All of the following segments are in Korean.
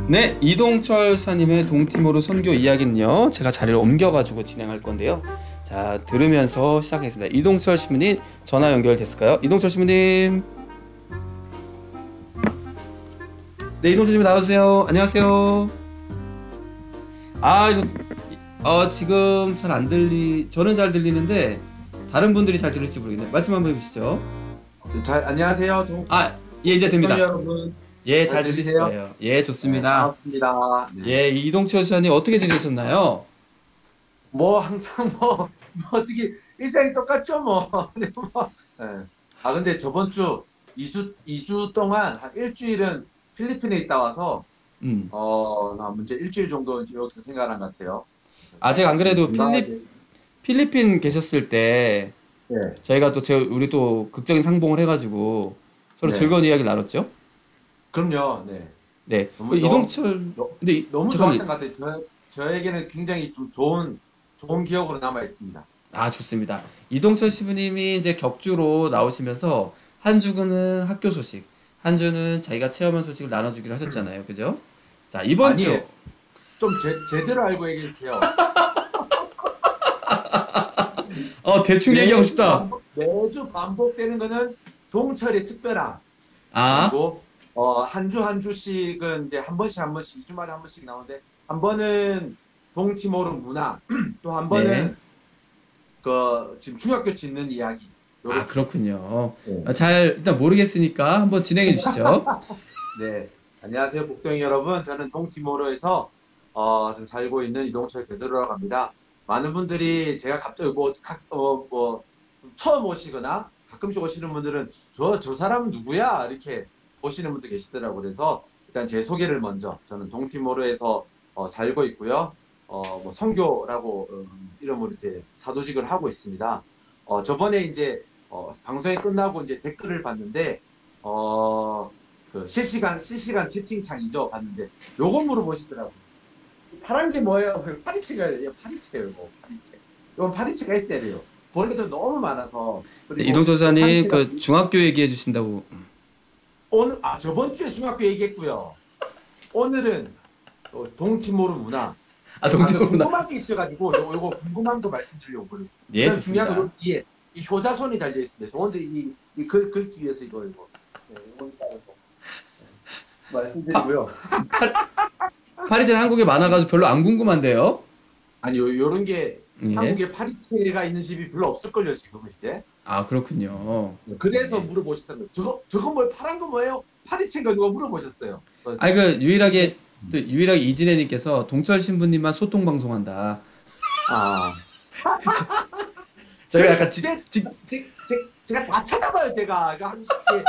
네, 이동철 사님의 동티모르 선교 이야기는요, 제가 자리를 옮겨가지고 진행할 건데요. 자, 들으면서 시작하겠습니다. 이동철 신부님 전화 연결됐을까요? 이동철 신부님. 네, 이동철 신부 나와주세요. 안녕하세요. 아, 지금 잘 안 저는 잘 들리는데 다른 분들이 잘 들을지 모르겠네요. 말씀 한번 해주시죠. 안녕하세요. 예, 이제 됩니다. 여러분. 예, 잘 들리실 거예요. 예, 좋습니다. 네, 반갑습니다. 네. 예, 이동철 수사님 어떻게 지내셨나요? 항상 어떻게 일상이 똑같죠, 뭐. 네, 뭐. 네. 근데 저번 주 2주 동안 한 일주일은 필리핀에 있다 와서 문제 일주일 정도 여기서 생활한 것 같아요. 제가 안 그래도 필리핀 계셨을 때 네. 저희가 우리 또 극적인 상봉을 해가지고 서로 즐거운 이야기를 나눴죠? 그럼요. 네. 네. 이동철 너무 좋았던 것 같아요. 저에게는 굉장히 좀 좋은 기억으로 남아 있습니다. 좋습니다. 이동철 시부님이 이제 격주로 나오시면서 한 주는 학교 소식, 한 주는 자기가 체험한 소식을 나눠주기로 하셨잖아요. 그죠? 자, 이번 주 좀 제대로 알고 얘기해 주세요. 대충 얘기하고 싶다. 매주 반복되는 거는 동철의 특별함. 그리고 한 주씩은 이제 한 번씩 2주마다 한 번씩 나오는데, 한 번은 동티모르 문화, 또 한 번은 지금 중학교 짓는 이야기. 그렇군요. 네. 일단 모르겠으니까 한번 진행해 주시죠. 네. 안녕하세요, 복덩이 여러분. 저는 동티모르에서 지금 살고 있는 이동철 베드로라고 합니다. 많은 분들이 제가 갑자기 처음 오시거나 가끔씩 오시는 분들은 저 사람은 누구야? 이렇게 보시는 분도 계시더라고요. 그래서 일단 제 소개를 먼저, 저는 동티모르에서 살고 있고요. 선교라고 이름으로 이제 사도직을 하고 있습니다. 저번에 이제 방송이 끝나고 이제 댓글을 봤는데 그 실시간 채팅창이죠. 봤는데 요거 물어보시더라고요. 파란 게 뭐예요? 파리채가 파리채예요. 이건 파리채가 있어야 돼요. 벌레도 너무 많아서. 이동철 사님 그 중학교 얘기해 주신다고. 저번 주에 중학교 얘기했고요. 오늘은 동티모르 문화. 동티모르 문화. 궁금한 게 있어가지고 요거 궁금한 거 말씀드리려고. 예, 좋습니다. 중요한 건 이 효자손이 달려 있습니다. 저한테 이 긁기 위해서 이거. 네, 이건 말씀드리고요. 파리채는 한국에 많아가지고 별로 안 궁금한데요. 아니요, 요런 게 한국에 파리채가 있는 집이 별로 없을걸요, 지금 이제. 그렇군요. 그래서 물어보셨던 거예요. 저거 뭐 파란 거 뭐예요? 파리채인가 누가 물어보셨어요. 유일하게 이진혜님께서 동철 신부님만 소통 방송한다. 저희가 약간 제가 다 찾아봐요. 제가 아주 쉽게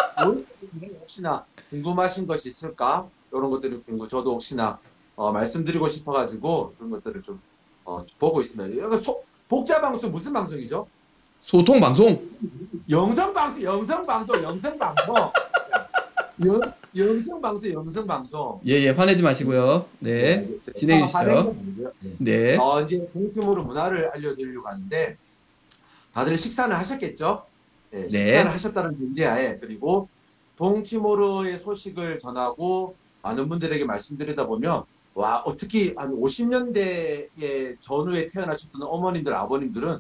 혹시나 궁금하신 것이 있을까? 이런 것들을 저도 혹시나 말씀드리고 싶어가지고 그런 것들을 좀 보고 있습니다. 복자 방송 무슨 방송이죠? 소통 방송. 영상 방송. 예, 화내지 마시고요. 네, 진행해 주시죠. 네. 이제 동티모르 문화를 알려드리려고 하는데, 다들 식사는 하셨겠죠? 네, 식사를 하셨다는 전제하에, 그리고 동티모르의 소식을 전하고 많은 분들에게 말씀드리다 보면, 특히 한 50년대에 전후에 태어나셨던 어머님들, 아버님들은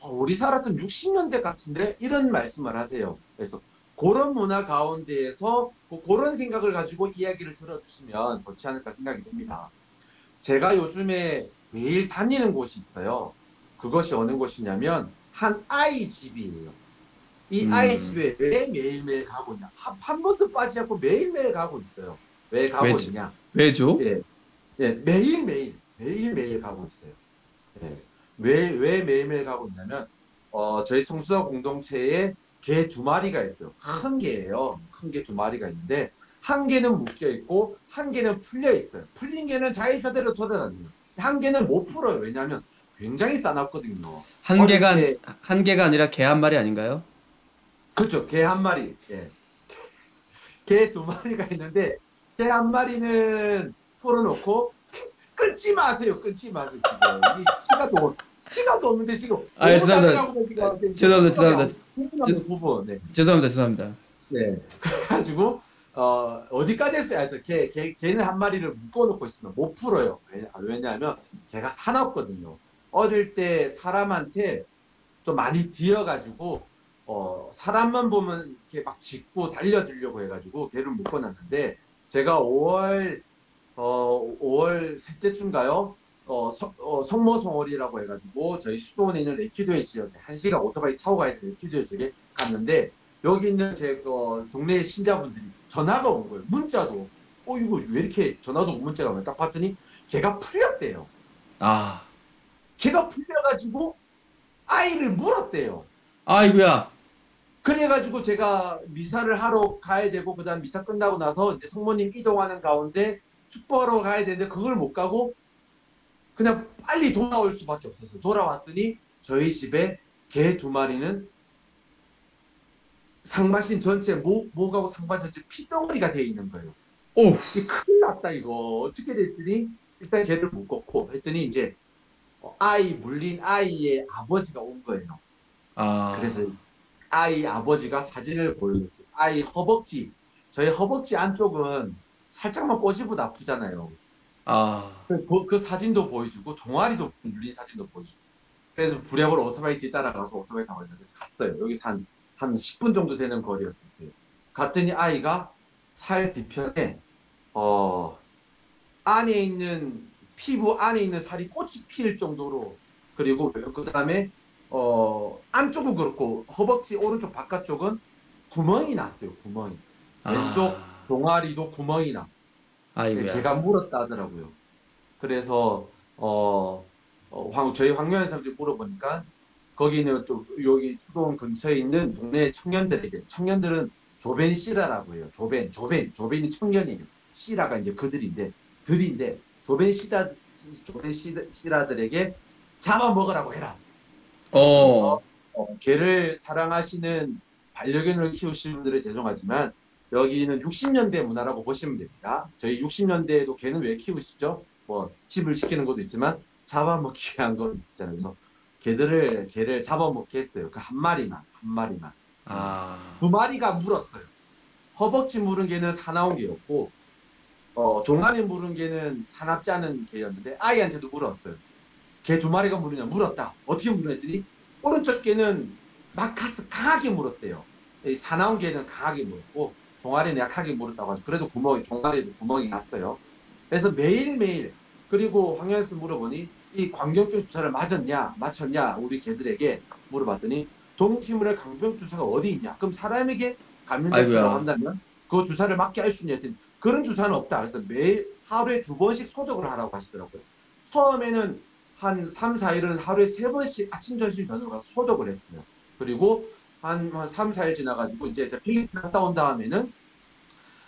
우리 살았던 60년대 같은데 이런 말씀을 하세요. 그래서 그런 문화 가운데에서 그런 생각을 가지고 이야기를 들어주시면 좋지 않을까 생각이 듭니다. 제가 요즘에 매일 다니는 곳이 있어요. 그것이 어느 곳이냐면 한 아이 집이에요. 이 아이 집에 왜 매일매일 가고 있냐? 한 번도 빠지지 않고 매일매일 가고 있어요. 왜 가고 있냐? 왜죠? 매일매일 가고 있어요. 왜 매일매일 가고 있냐면 저희 성수사 공동체에 개 2마리가 있어요. 큰 개예요. 큰 개 2마리가 있는데, 한 개는 묶여 있고 한 개는 풀려 있어요. 풀린 개는 자기표대로 돌아다녀요. 한 개는 못 풀어요. 왜냐하면 굉장히 싸납거든요. 한 개가 아니라 개 1마리 아닌가요? 그렇죠. 개 1마리. 개 2마리가 있는데, 개 1마리는 풀어놓고 끊지 마세요. 지금 시간도 없는데 지금. 죄송합니다. 부분. 죄송합니다. 네. 그래가지고 어디까지 했어요? 하여튼 걔는 한 마리를 묶어놓고 있으면 못 풀어요. 왜냐하면 걔가 사납거든요. 어릴 때 사람한테 좀 많이 뒤어가지고 사람만 보면 이렇게 막 짖고 달려들려고 해가지고 걔를 묶어놨는데 제가 5월 셋째 주인가요? 성모성월이라고 해가지고 저희 수도원에 있는 레키도의 지역에 1시간 오토바이 타고 가야 되는 레키도의 지역에 갔는데 여기 있는 제 동네 신자분들이 전화가 온 거예요. 문자도. 이거 왜 이렇게 전화도 오고 문자가 오면 딱 봤더니 걔가 풀렸대요. 아, 걔가 풀려가지고 아이를 물었대요. 아이고야. 그래가지고 제가 미사를 하러 가야 되고 그다음 미사 끝나고 나서 이제 성모님 이동하는 가운데 축복하러 가야 되는데 그걸 못 가고 그냥 빨리 돌아올 수밖에 없었어요. 돌아왔더니 저희 집에 개 2마리는 상반신 전체 목하고 상반 전체 피덩어리가 돼 있는 거예요. 오, 큰일 났다 이거. 어떻게 됐더니 일단 개를 묶었고 했더니 이제 물린 아이의 아버지가 온 거예요. 아, 그래서 아이 아버지가 사진을 보여줬어요. 아이 허벅지, 저희 허벅지 안쪽은 살짝만 꼬집어도 아프잖아요. 아, 그 사진도 보여주고 종아리도 물린 사진도 보여주고. 그래서 부랴부랴 오토바이 뒤 따라가서 오토바이 타고 있는데 갔어요. 여기서 한 10분 정도 되는 거리였었어요. 갔더니 아이가 살 뒤편에 안에 있는 피부 안에 있는 살이 꽃이 필 정도로 그리고 그 다음에 안쪽은 그렇고 허벅지 오른쪽 바깥쪽은 구멍이 났어요. 구멍이. 왼쪽 종아리도 구멍이 나. 아이고야. 걔가 물었다 하더라고요. 그래서 저희 황교안 사람들이 물어보니까 거기는 또 여기 수도원 근처에 있는 동네 청년들에게 청년들은 조벤 씨다라고 해요. 조벤이 청년이에요. 씨라가 이제 그들인데 조벤 씨라들에게 잡아먹으라고 해라. 그래서 개를 사랑하시는 반려견을 키우시는 분들은 죄송하지만 여기는 60년대 문화라고 보시면 됩니다. 저희 60년대에도 개는 왜 키우시죠? 뭐 집을 시키는 것도 있지만 잡아먹기 위한 것도 있잖아요. 그래서 개를 잡아먹게 했어요. 그 한 마리만. 2마리가 물었어요. 허벅지 물은 개는 사나운 개였고 종아리 물은 개는 사납지 않은 개였는데 아이한테도 물었어요. 개 2마리가 물었다. 어떻게 물었더니 오른쪽 개는 마카스 강하게 물었대요. 사나운 개는 강하게 물었고 종아리는 약하게 물었다고 하죠. 그래도 종아리에도 구멍이 났어요. 그래서 매일매일 그리고 황현수 물어보니 이 광견병 주사를 맞췄냐 우리 개들에게 물어봤더니 동티물의 광견병 주사가 어디 있냐. 그럼 사람에게 감염됐다고 한다면 그 주사를 맞게 할 수 있냐 했더니 그런 주사는 없다. 그래서 매일 하루에 2번씩 소독을 하라고 하시더라고요. 처음에는 한 3, 4일은 하루에 3번씩 아침, 점심, 저녁 가서 소독을 했어요. 그리고 한 3, 4일 지나가지고 이제 필리핀 갔다 온 다음에는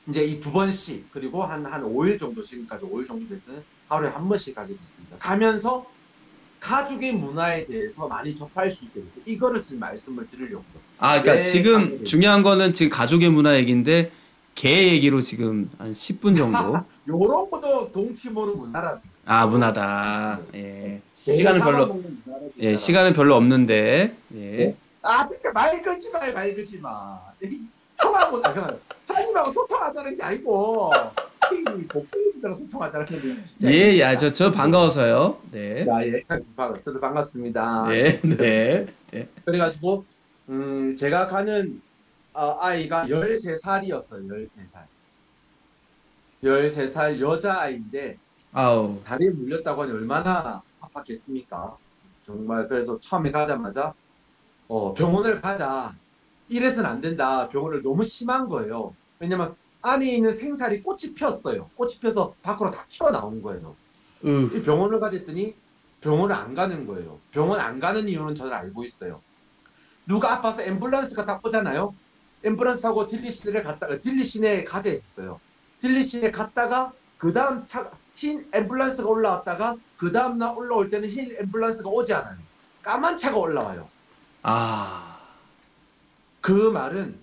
이제 이 2번씩 그리고 한 5일 정도 지금까지 5일 정도 됐으면 하루에 1번씩 가게 됐습니다. 가면서 가족의 문화에 대해서 많이 접할 수 있게 됐어요. 이거를 말씀을 드리려고. 그러니까 지금 중요한 거는 지금 가족의 문화 얘기인데 개 얘기로 지금 한 10분 정도. 요런 것도 동치모르 문화라. 문화다. 예. 시간은 별로 없는데. 예. 그러니까 말 걸지 마. 통하고 손님하고 소통하자는 게 아니고 복부인들하고 소통하자는 게 진짜. 예, 저 반가워서요. 네. 저도 반갑습니다. 네. 그래가지고 제가 가는 아이가 13살이었어요. 13살 여자아이인데 다리에 물렸다고 하니 얼마나 아팠겠습니까? 정말. 그래서 처음에 가자마자 병원을 가자. 이래서는 안 된다. 병원을 너무 심한 거예요. 왜냐면 안에 있는 생살이 꽃이 폈어요. 꽃이 펴서 밖으로 다 튀어나온 거예요. 이 병원을 가졌더니 병원을 안 가는 거예요. 병원 안 가는 이유는 저는 알고 있어요. 누가 아파서 앰뷸런스가 딱 오잖아요. 앰뷸런스 타고 딜리 시내에 가자 했었어요. 딜리 시내에 갔다가 그 다음 흰 앰뷸런스가 올라왔다가 그 다음날 올라올 때는 흰 앰뷸런스가 오지 않아요. 까만 차가 올라와요. 그 말은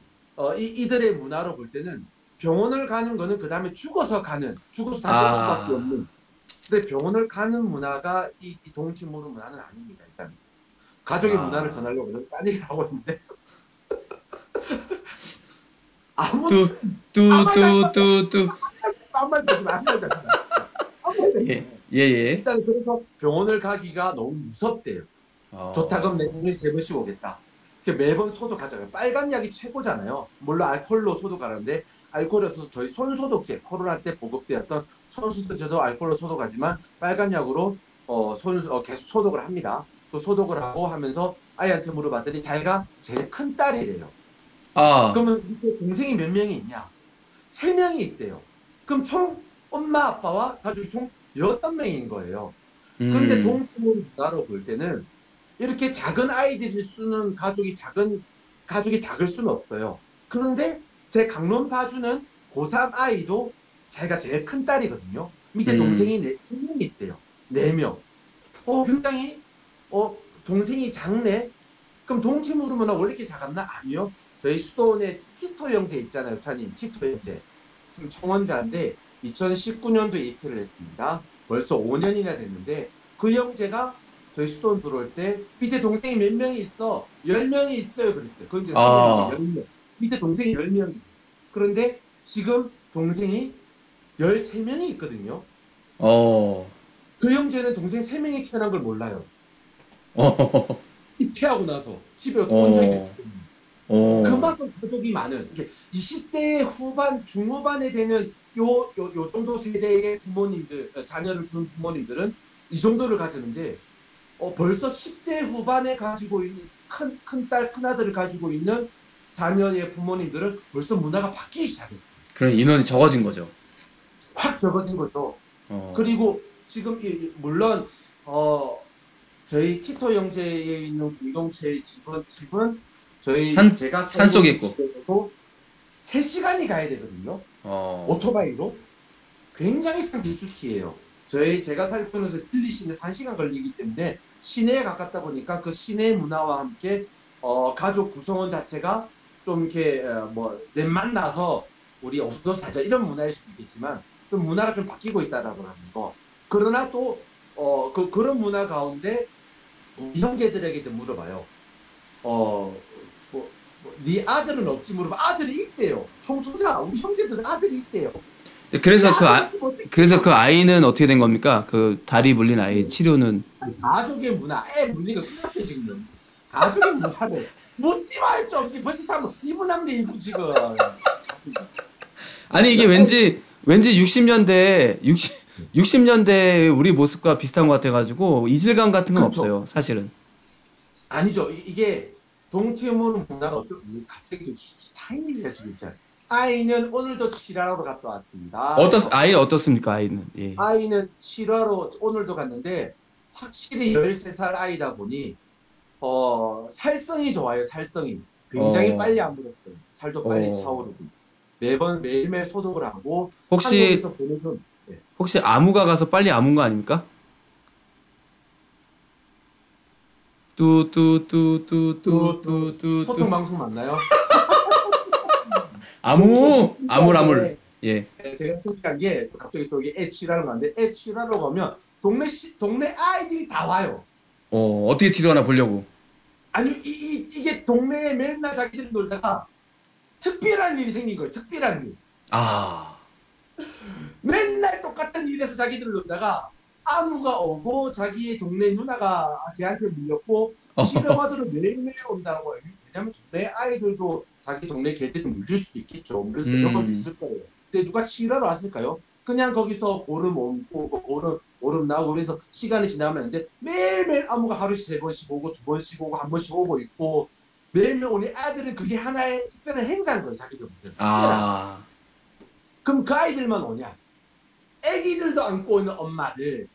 이들의 문화로 볼 때는 병원을 가는 거는 그 다음에 죽어서 다시 올 수밖에 없는. 근데 병원을 가는 문화가 이 동치모르 문화는 아닙니다. 일단 가족의 문화를 전하려고 딴 얘기를 하고 있는데 아무 뚜뚜뚜뚜뚜. 아무 말 되지 마. 아무 말 되지 마. 아무 말 되지 마. 예예. 일단 그래서 병원을 가기가 너무 무섭대요. 좋다 그럼 내 돈이 3번씩 오겠다. 매번 소독하잖아요. 빨간 약이 최고잖아요. 물론 알코올로 소독하는데 알코올이 없어서 저희 손소독제 코로나 때 보급되었던 손소독제도 알코올로 소독하지만 빨간 약으로 계속 소독을 합니다. 또 소독을 하고 하면서 아이한테 물어봤더니 자기가 제일 큰 딸이래요. 그러면 밑에 동생이 몇 명이 있냐? 3명이 있대요. 그럼 총 엄마 아빠와 가족이 총 6명인 거예요. 그런데 동치모로 문화로 볼 때는 이렇게 작은 아이들이 쓰는 가족이 작을 수는 없어요. 그런데 제 강론 봐주는 고3 아이도 자기가 제일 큰 딸이거든요. 밑에 동생이 4명이 있대요. 4명. 굉장히 동생이 작네? 그럼 동치모로 문화 원래 이렇게 작았나? 아니요. 저희 수도원에 티토 형제 있잖아요. 수사님 티토 형제. 지금 청원자인데 2019년도에 입회를 했습니다. 벌써 5년이나 됐는데 그 형제가 저희 수도원 들어올 때 밑에 동생이 몇 명이 있어? 10명이 있어요. 그랬어요. 그 형제가 10명. 밑에 동생이 10명이. 그런데 지금 동생이 13명이 있거든요. 그 형제는 동생 3명이 태어난 걸 몰라요. 입회하고 나서 집에 온 적이 없거든요. 그만큼 가족이 많은 20대 후반 중후반에 되는 요 정도 세대의 부모님들 자녀를 둔 부모님들은 이 정도를 가지는데 벌써 10대 후반에 가지고 있는 큰딸 큰아들을 가지고 있는 자녀의 부모님들은 벌써 문화가 바뀌기 시작했어요. 그런 인원이 적어진 거죠. 확 적어진 거죠. 그리고 지금 물론 저희 티토 형제에 있는 공동체의 집은 제가 산속에 있고 3시간이 가야 되거든요. 오토바이로 굉장히 산길수키예요. 제가 살고 있는 들리 시내 1시간 걸리기 때문에 시내에 가깝다 보니까 그 시내 문화와 함께 가족 구성원 자체가 좀 이렇게 내 만나서 우리 어서 사자 이런 문화일 수도 있겠지만 좀 문화가 좀 바뀌고 있다라고 하는 거. 그러나 또 그런 문화 가운데 우리 형제들에게도 물어봐요. 네 아들은 없지 물어봐. 아들이 있대요. 성소자 우리 형제들은 아들이 있대요. 그래서 그 아이는 어떻게 된 겁니까? 그 다리 물린 아이 치료는 가족의 문화, 애 물린 거 끝났어 지금. 가족의 문화를 묻지 말죠. 벌써 이분 남대 이분 지금. 아니 이게 왠지 60년대 우리 모습과 비슷한 것 같아가지고 이질감 같은 건 없어요, 사실은. 아니죠. 이게 동티모르 문화가 갑자기 좀 이상해지가 진짜. 아이는 오늘도 칠하러 갔다 왔습니다. 아이 어떻습니까? 아이는 아이는 칠하러 오늘도 갔는데 확실히 13살 아이다 보니 살성이 좋아요. 살성이 굉장히 빨리 안 물었어요. 살도 빨리 차오르고 매일매일 소독을 하고 혹시 아무가 가서 빨리 아문 거 아닙니까? 소통 방송 맞나요? 아물. 예. 제가 신기한 게 갑자기 또 애 치료하러 가는데 애 치료하러 가면 동네 아이들이 다 와요. 어떻게 치료하나 보려고. 아니 이게 동네에 맨날 자기들이 놀다가 특별한 일이 생긴 거예요. 특별한 일. 맨날 똑같은 일에서 자기들 놀다가 아무가 오고 자기의 동네 누나가 걔한테 물렸고 치료받으러 매일매일 온다고 해요. 왜냐면 동네 아이들도 자기 동네 개들이 물릴 수도 있겠죠. 물릴 수도 이런 것도 있을 거예요. 근데 누가 치료하러 왔을까요? 그냥 거기서 고름 옮고 고름 나오고 그래서 시간이 지나면 근데 매일매일 아무가 하루씩 3번씩 오고 2번씩 오고 1번씩 오고 있고 매일매일 오는 아들은 그게 하나의 특별한 행사인 거예요. 자기들. 그럼 그 아이들만 오냐? 애기들도 안고 있는 엄마들,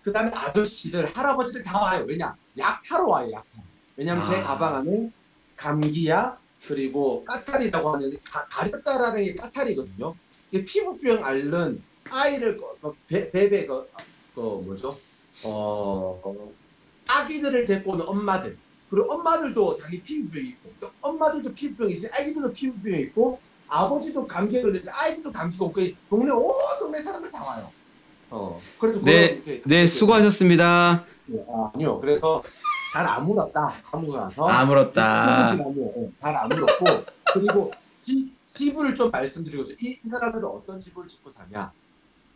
그 다음에 아저씨들, 할아버지들 다 와요. 왜냐? 약 타러 와요. 약 타러. 왜냐면 제 가방 안에 감기약 그리고 까탈이라고 하는 가렵다라는 게 까탈이거든요. 이게 피부병 앓는 아이를 베베 뭐죠? 아기들을 데리고 오는 엄마들 그리고 엄마들도 당연히 피부병이 있고 엄마들도 피부병이 있어요. 아기들도 피부병이 있고 아버지도 감기에 걸려서 아이들도 감기가 없고 동네 온 동네 사람들 다 와요. 그래서 네 수고하셨습니다. 아니요. 그래서 잘 아물었다. 아무가 가서 아물었다. 잘 아물었고 그리고 집을 좀 말씀드리고 이 사람들은 어떤 집을 짓고 사냐.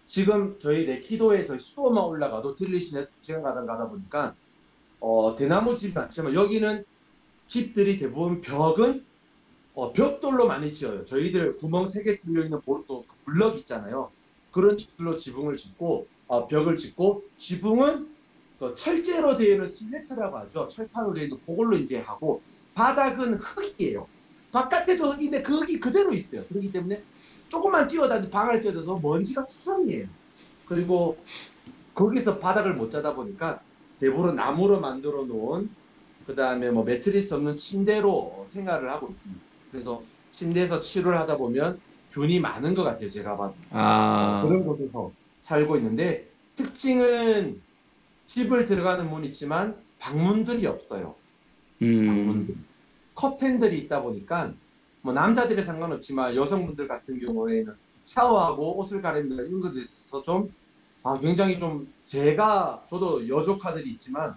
지금 저희 레키도에 저희 수도만 올라가도 들리시는 시간 가다 보니까 대나무 집이 많지만 여기는 집들이 대부분 벽은 벽돌로 많이 지어요. 저희들 구멍 3개 뚫려 있는 또 블럭 있잖아요. 그런 집들로 지붕을 짓고 벽을 짓고 지붕은 철제로 되어 있는 슬래트라고 하죠. 철판으로 되어 있는 그걸로 이제 하고 바닥은 흙이에요. 바깥에도 흙인데 그 흙이 그대로 있어요. 그렇기 때문에 조금만 방을 뛰어다녀도 먼지가 투성이에요. 그리고 거기서 바닥을 못 자다 보니까 대부분 나무로 만들어 놓은 그 다음에 뭐 매트리스 없는 침대로 생활을 하고 있습니다. 그래서 침대에서 치료를 하다 보면 균이 많은 것 같아요. 제가 봐도. 그런 곳에서 살고 있는데 특징은 집을 들어가는 문이 있지만 방문들이 없어요. 방문들. 커튼들이 있다 보니까 뭐 남자들에 상관없지만 여성분들 같은 경우에는 샤워하고 옷을 갈아입는다 이런 것에 있어서 좀 굉장히 좀 저도 여조카들이 있지만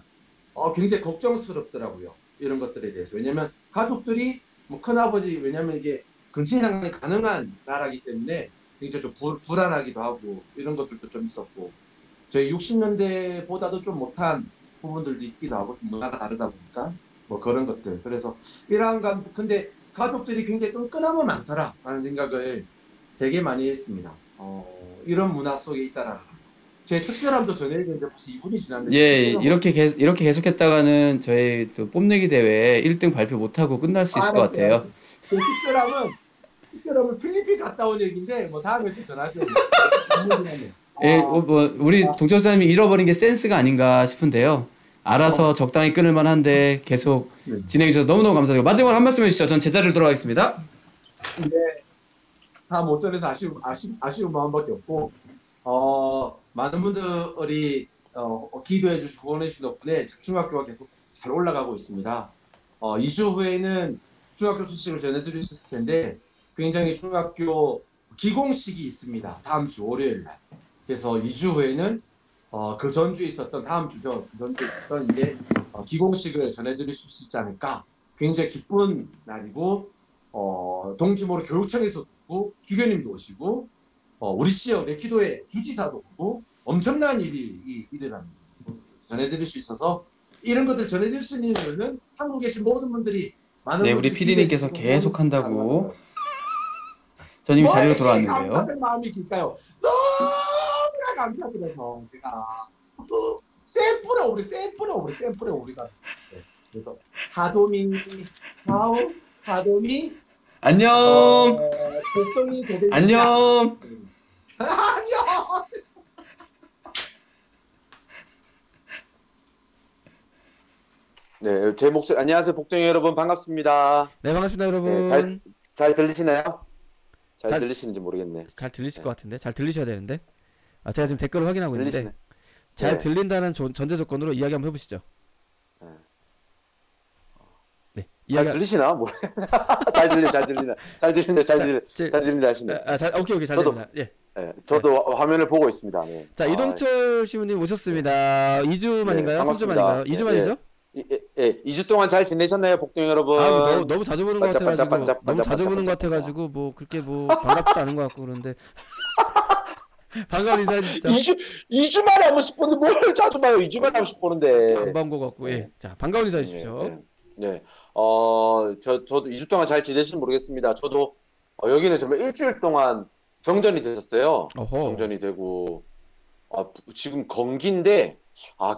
굉장히 걱정스럽더라고요. 이런 것들에 대해서. 왜냐면 가족들이 뭐 큰아버지 왜냐면 이게 근친상간이 가능한 나라이기 때문에 굉장히 좀 불안하기도 하고 이런 것들도 좀 있었고 저희 60년대보다도 좀 못한 부분들도 있기도 하고 문화가 다르다 보니까 뭐 그런 것들. 그래서 근데 가족들이 굉장히 끈끈함은 많더라 라는 생각을 되게 많이 했습니다. 이런 문화 속에 있다라는 제 특별함도 전해드렸는데 혹시 2분이 지났는데 예, 이렇게 계속했다가는 저희 또 뽐내기 대회 1등 발표 못하고 끝날 수 있을 것 같아요. 그 특별함은 필리핀 갔다 온 얘기인데 뭐 다음에 또 전하세요. 예, 뭐 우리 동철사님이 잃어버린 게 센스가 아닌가 싶은데요. 알아서 적당히 끊을 만한데 계속 진행해 주셔서 너무너무 감사드리고 마지막으로 한 말씀 해주시죠. 전 제자리로 돌아가겠습니다. 네, 다 못 전해서 아쉬운 마음밖에 없고 많은 분들이 기도해 주시고 후원해 주신 덕분에 중학교가 계속 잘 올라가고 있습니다. 2주 후에는 중학교 소식을 전해드릴 수 있을 텐데 굉장히 중학교 기공식이 있습니다. 다음 주 월요일 날. 그래서 2주 후에는 그 전주에 있었던 다음 주죠. 그 전주에 있었던 이제 기공식을 전해드릴 수 있지 않을까. 굉장히 기쁜 날이고 동지모로 교육청에서 오고 주교님도 오시고 우리 시역 레키도의 주지사도 오고 엄청난 일이 일어납니다. 전해드릴 수 있어서 이런 것들 전해드릴 수 있는 이유는 한국에 계신 모든 분들이 많은 네, 우리 PD님께서 계속 한다고. 전 이미 자리로 돌아왔는데요. 감사한 마음이 길까요? 너무나 감사드려서 제가 샘플에 우리가 그래서 하도미 안녕. 복동이 안녕. 안녕. 네, 제 목소리 안녕하세요, 복동이 여러분 반갑습니다. 네, 반갑습니다, 여러분. 네, 잘 들리시나요? 잘 들리시는지 모르겠네. 잘 들리실 것 같은데, 잘 들리셔야 되는데. 제가 지금 댓글을 확인하고 들리시네. 있는데 잘 네. 들린다는 전제 조건으로 이야기 한번 해보시죠. 네. 네, 잘 들리시나? 잘 들린다 하시네. 오케이, 잘 저도- 들립니다. 예. 네, 저도 화면을 보고 있습니다. 네. 자, 이동철 시우님 오셨습니다. 2주 만인가요? 3주 반갑습니다. 만인가요? 2주 만이죠? 2주 동안 잘 지내셨나요, 복동이 여러분? 너무 자주 보는 것 같아가지고, 뭐 그렇게 뭐 반갑지도 않은 것 같고 그런데 반가운 인사해 주시죠. 2주 만에 한 번씩 보는데 뭘 자주 봐요? 2주 만에 한 번씩 보는데. 안 본 것 같고, 예. 자, 반가운 인사해 주십시오. 네. 저도 2주 동안 잘 지내시는지 모르겠습니다. 저도 여기는 정말 일주일 동안 정전이 됐었어요. 어허. 정전이 되고 지금 건기인데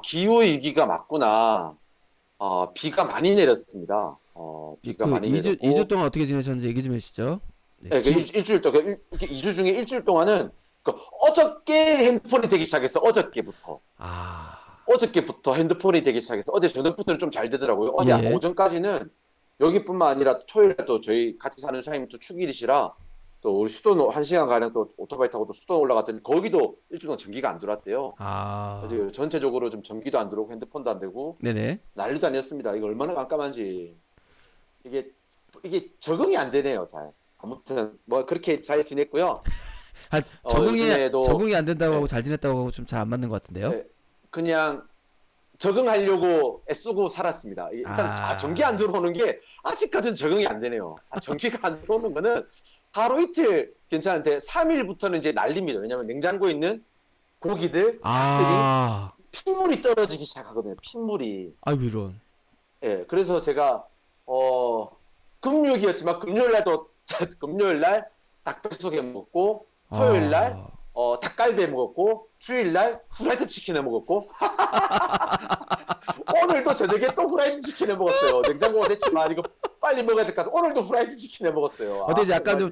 기후위기가 맞구나. 비가 많이 내렸습니다. 비가 많이 내렸고 2주 동안 어떻게 지내셨는지 얘기 좀 해주시죠. 네, 일주일 동안 2주 중에 일주일 동안은 어저께 핸드폰이 되기 시작했어. 어저께부터 핸드폰이 되기 시작했어. 어제 저녁부터는 좀 잘 되더라고요. 어제 예. 오전까지는 여기뿐만 아니라 토요일에 또 저희 같이 사는 사장님 또 축일이시라 또 우리 수도 1시간 가량 또 오토바이 타고 또 수도 올라갔더니 거기도 일주일 동안 전기가 안 들어왔대요. 그래서 전체적으로 좀 전기도 안 들어오고 핸드폰도 안 되고 네네. 난리도 아니었습니다. 이거 얼마나 깜깜한지 이게 적응이 안 되네요. 잘 아무튼 뭐 그렇게 잘 지냈고요. 적응이 안 된다고 네. 하고 잘 지냈다고 하고 좀 잘 안 맞는 것 같은데요. 네, 그냥 적응하려고 애쓰고 살았습니다. 일단 전기 안 들어오는 게 아직까지는 적응이 안 되네요. 전기가 안 들어오는 거는 하루 이틀 괜찮은데 3일부터는 이제 난립니다. 왜냐면 냉장고에 있는 고기들, 닭들이 핏물이 떨어지기 시작하거든요. 핏물이. 아이고 이런. 예, 그래서 제가 금육이었지만 금요일날 닭백숙 해 먹었고 토요일날 닭갈비 해 먹었고 주일날 후라이드 치킨 해 먹었고 오늘도 저녁에 또 후라이드 치킨 해 먹었어요. 냉장고가 됐지만 이거 빨리 먹어야 될 것 같아서 오늘도 후라이드 치킨 해 먹었어요. 어때 약간 좀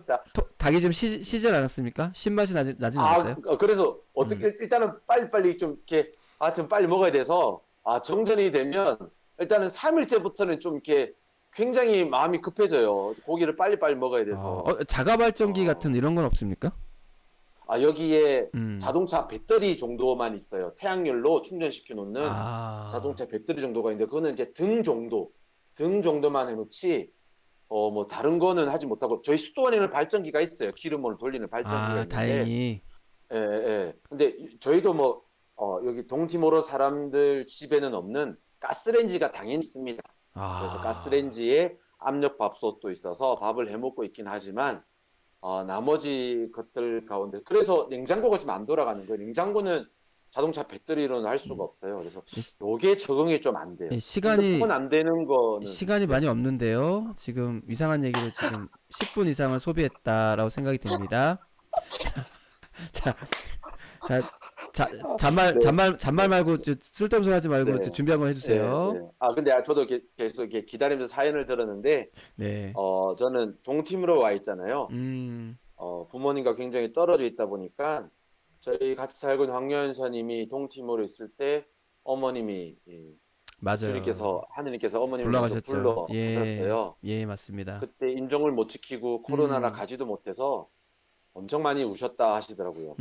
닭이 좀 시지 않았습니까? 신맛이 나진 않았어요? 그래서 어떻게 일단은 빨리 좀 이렇게 좀 빨리 먹어야 돼서 정전이 되면 일단은 3일째부터는 좀 이렇게 굉장히 마음이 급해져요. 고기를 빨리 먹어야 돼서. 자가 발전기 같은 이런 건 없습니까? 여기에 자동차 배터리 정도만 있어요. 태양열로 충전시켜 놓는 자동차 배터리 정도가 있는데 그거는 이제 등 정도만 해놓지 뭐 다른 거는 하지 못하고 저희 수도원에는 발전기가 있어요. 기름을 돌리는 발전기가 있는데. 다행히. 예. 근데 저희도 뭐 여기 동티모로 사람들 집에는 없는 가스레인지가 당연히 있습니다. 그래서 가스레인지에 압력밥솥도 있어서 밥을 해 먹고 있긴 하지만 나머지 것들 가운데 그래서 냉장고가 지금 안 돌아가는 거예요. 냉장고는 자동차 배터리로는 할 수가 없어요. 그래서 요게 적응이 좀 안 돼요. 시간이 안 되는 거는 시간이 많이 없는데요. 지금 이상한 얘기를 지금 10분 이상을 소비했다라고 생각이 됩니다. 잔말 말고 쓸데없는 소리 하지 말고 준비 한번 해주세요. 네. 근데 저도 계속 기다리면서 사연을 들었는데, 저는 동팀으로 와 있잖아요. 부모님과 굉장히 떨어져 있다 보니까 저희 같이 살고 있는 황여연사님이 동팀으로 있을 때 어머님이 맞아요. 하느님께서 어머님을 불러가셨어요. 예, 맞습니다. 그때 인종을 못 지키고 코로나라 가지도 못해서 엄청 많이 우셨다 하시더라고요.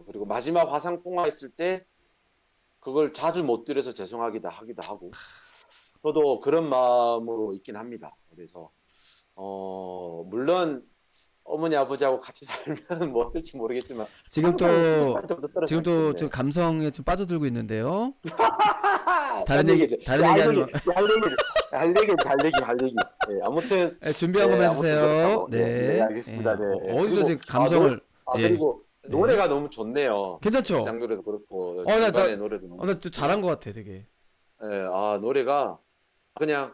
그리고 마지막 화상통화 했을 때 그걸 자주 못 드려서 죄송하기도 하기도 하고 저도 그런 마음으로 있긴 합니다. 그래서 물론 어머니 아버지하고 같이 살면 뭐 어떨지 모르겠지만 지금 감성에 좀 빠져들고 있는데요. 다른 얘기 할 얘기. 네, 아무튼 준비 한번 해주세요. 네, 알겠습니다. 네. 어디서 지금 감성을 그리고 노래가 너무 좋네요. 괜찮죠? 시장 노래도 그렇고 나 노래도 너무 나 잘한 것 같아 되게. 네, 노래가 그냥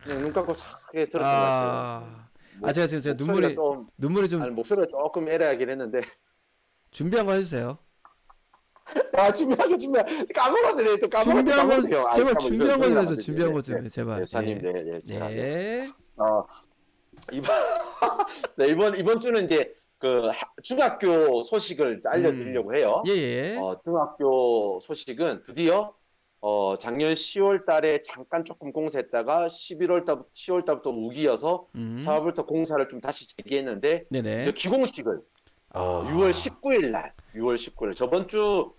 눈 감고 싹하게 들었던 것 같아요. 제가 눈물이 좀 목소리가 조금 애매하긴 했는데 준비한 거 해주세요. 준비한 까먹었어요. 또 까먹었어요. 제발 준비한 거 해줘. 준비한 거 좀 제발. 여사님, 제가 이번 주는 이제 그 중학교 소식을 알려드리려고 해요. 중학교 소식은 드디어 작년 10월 달에 잠깐 조금 공사했다가 10월 달부터 우기여서 4월부터 공사를 좀 다시 재개했는데 기공식을 6월 19일 날 저번 주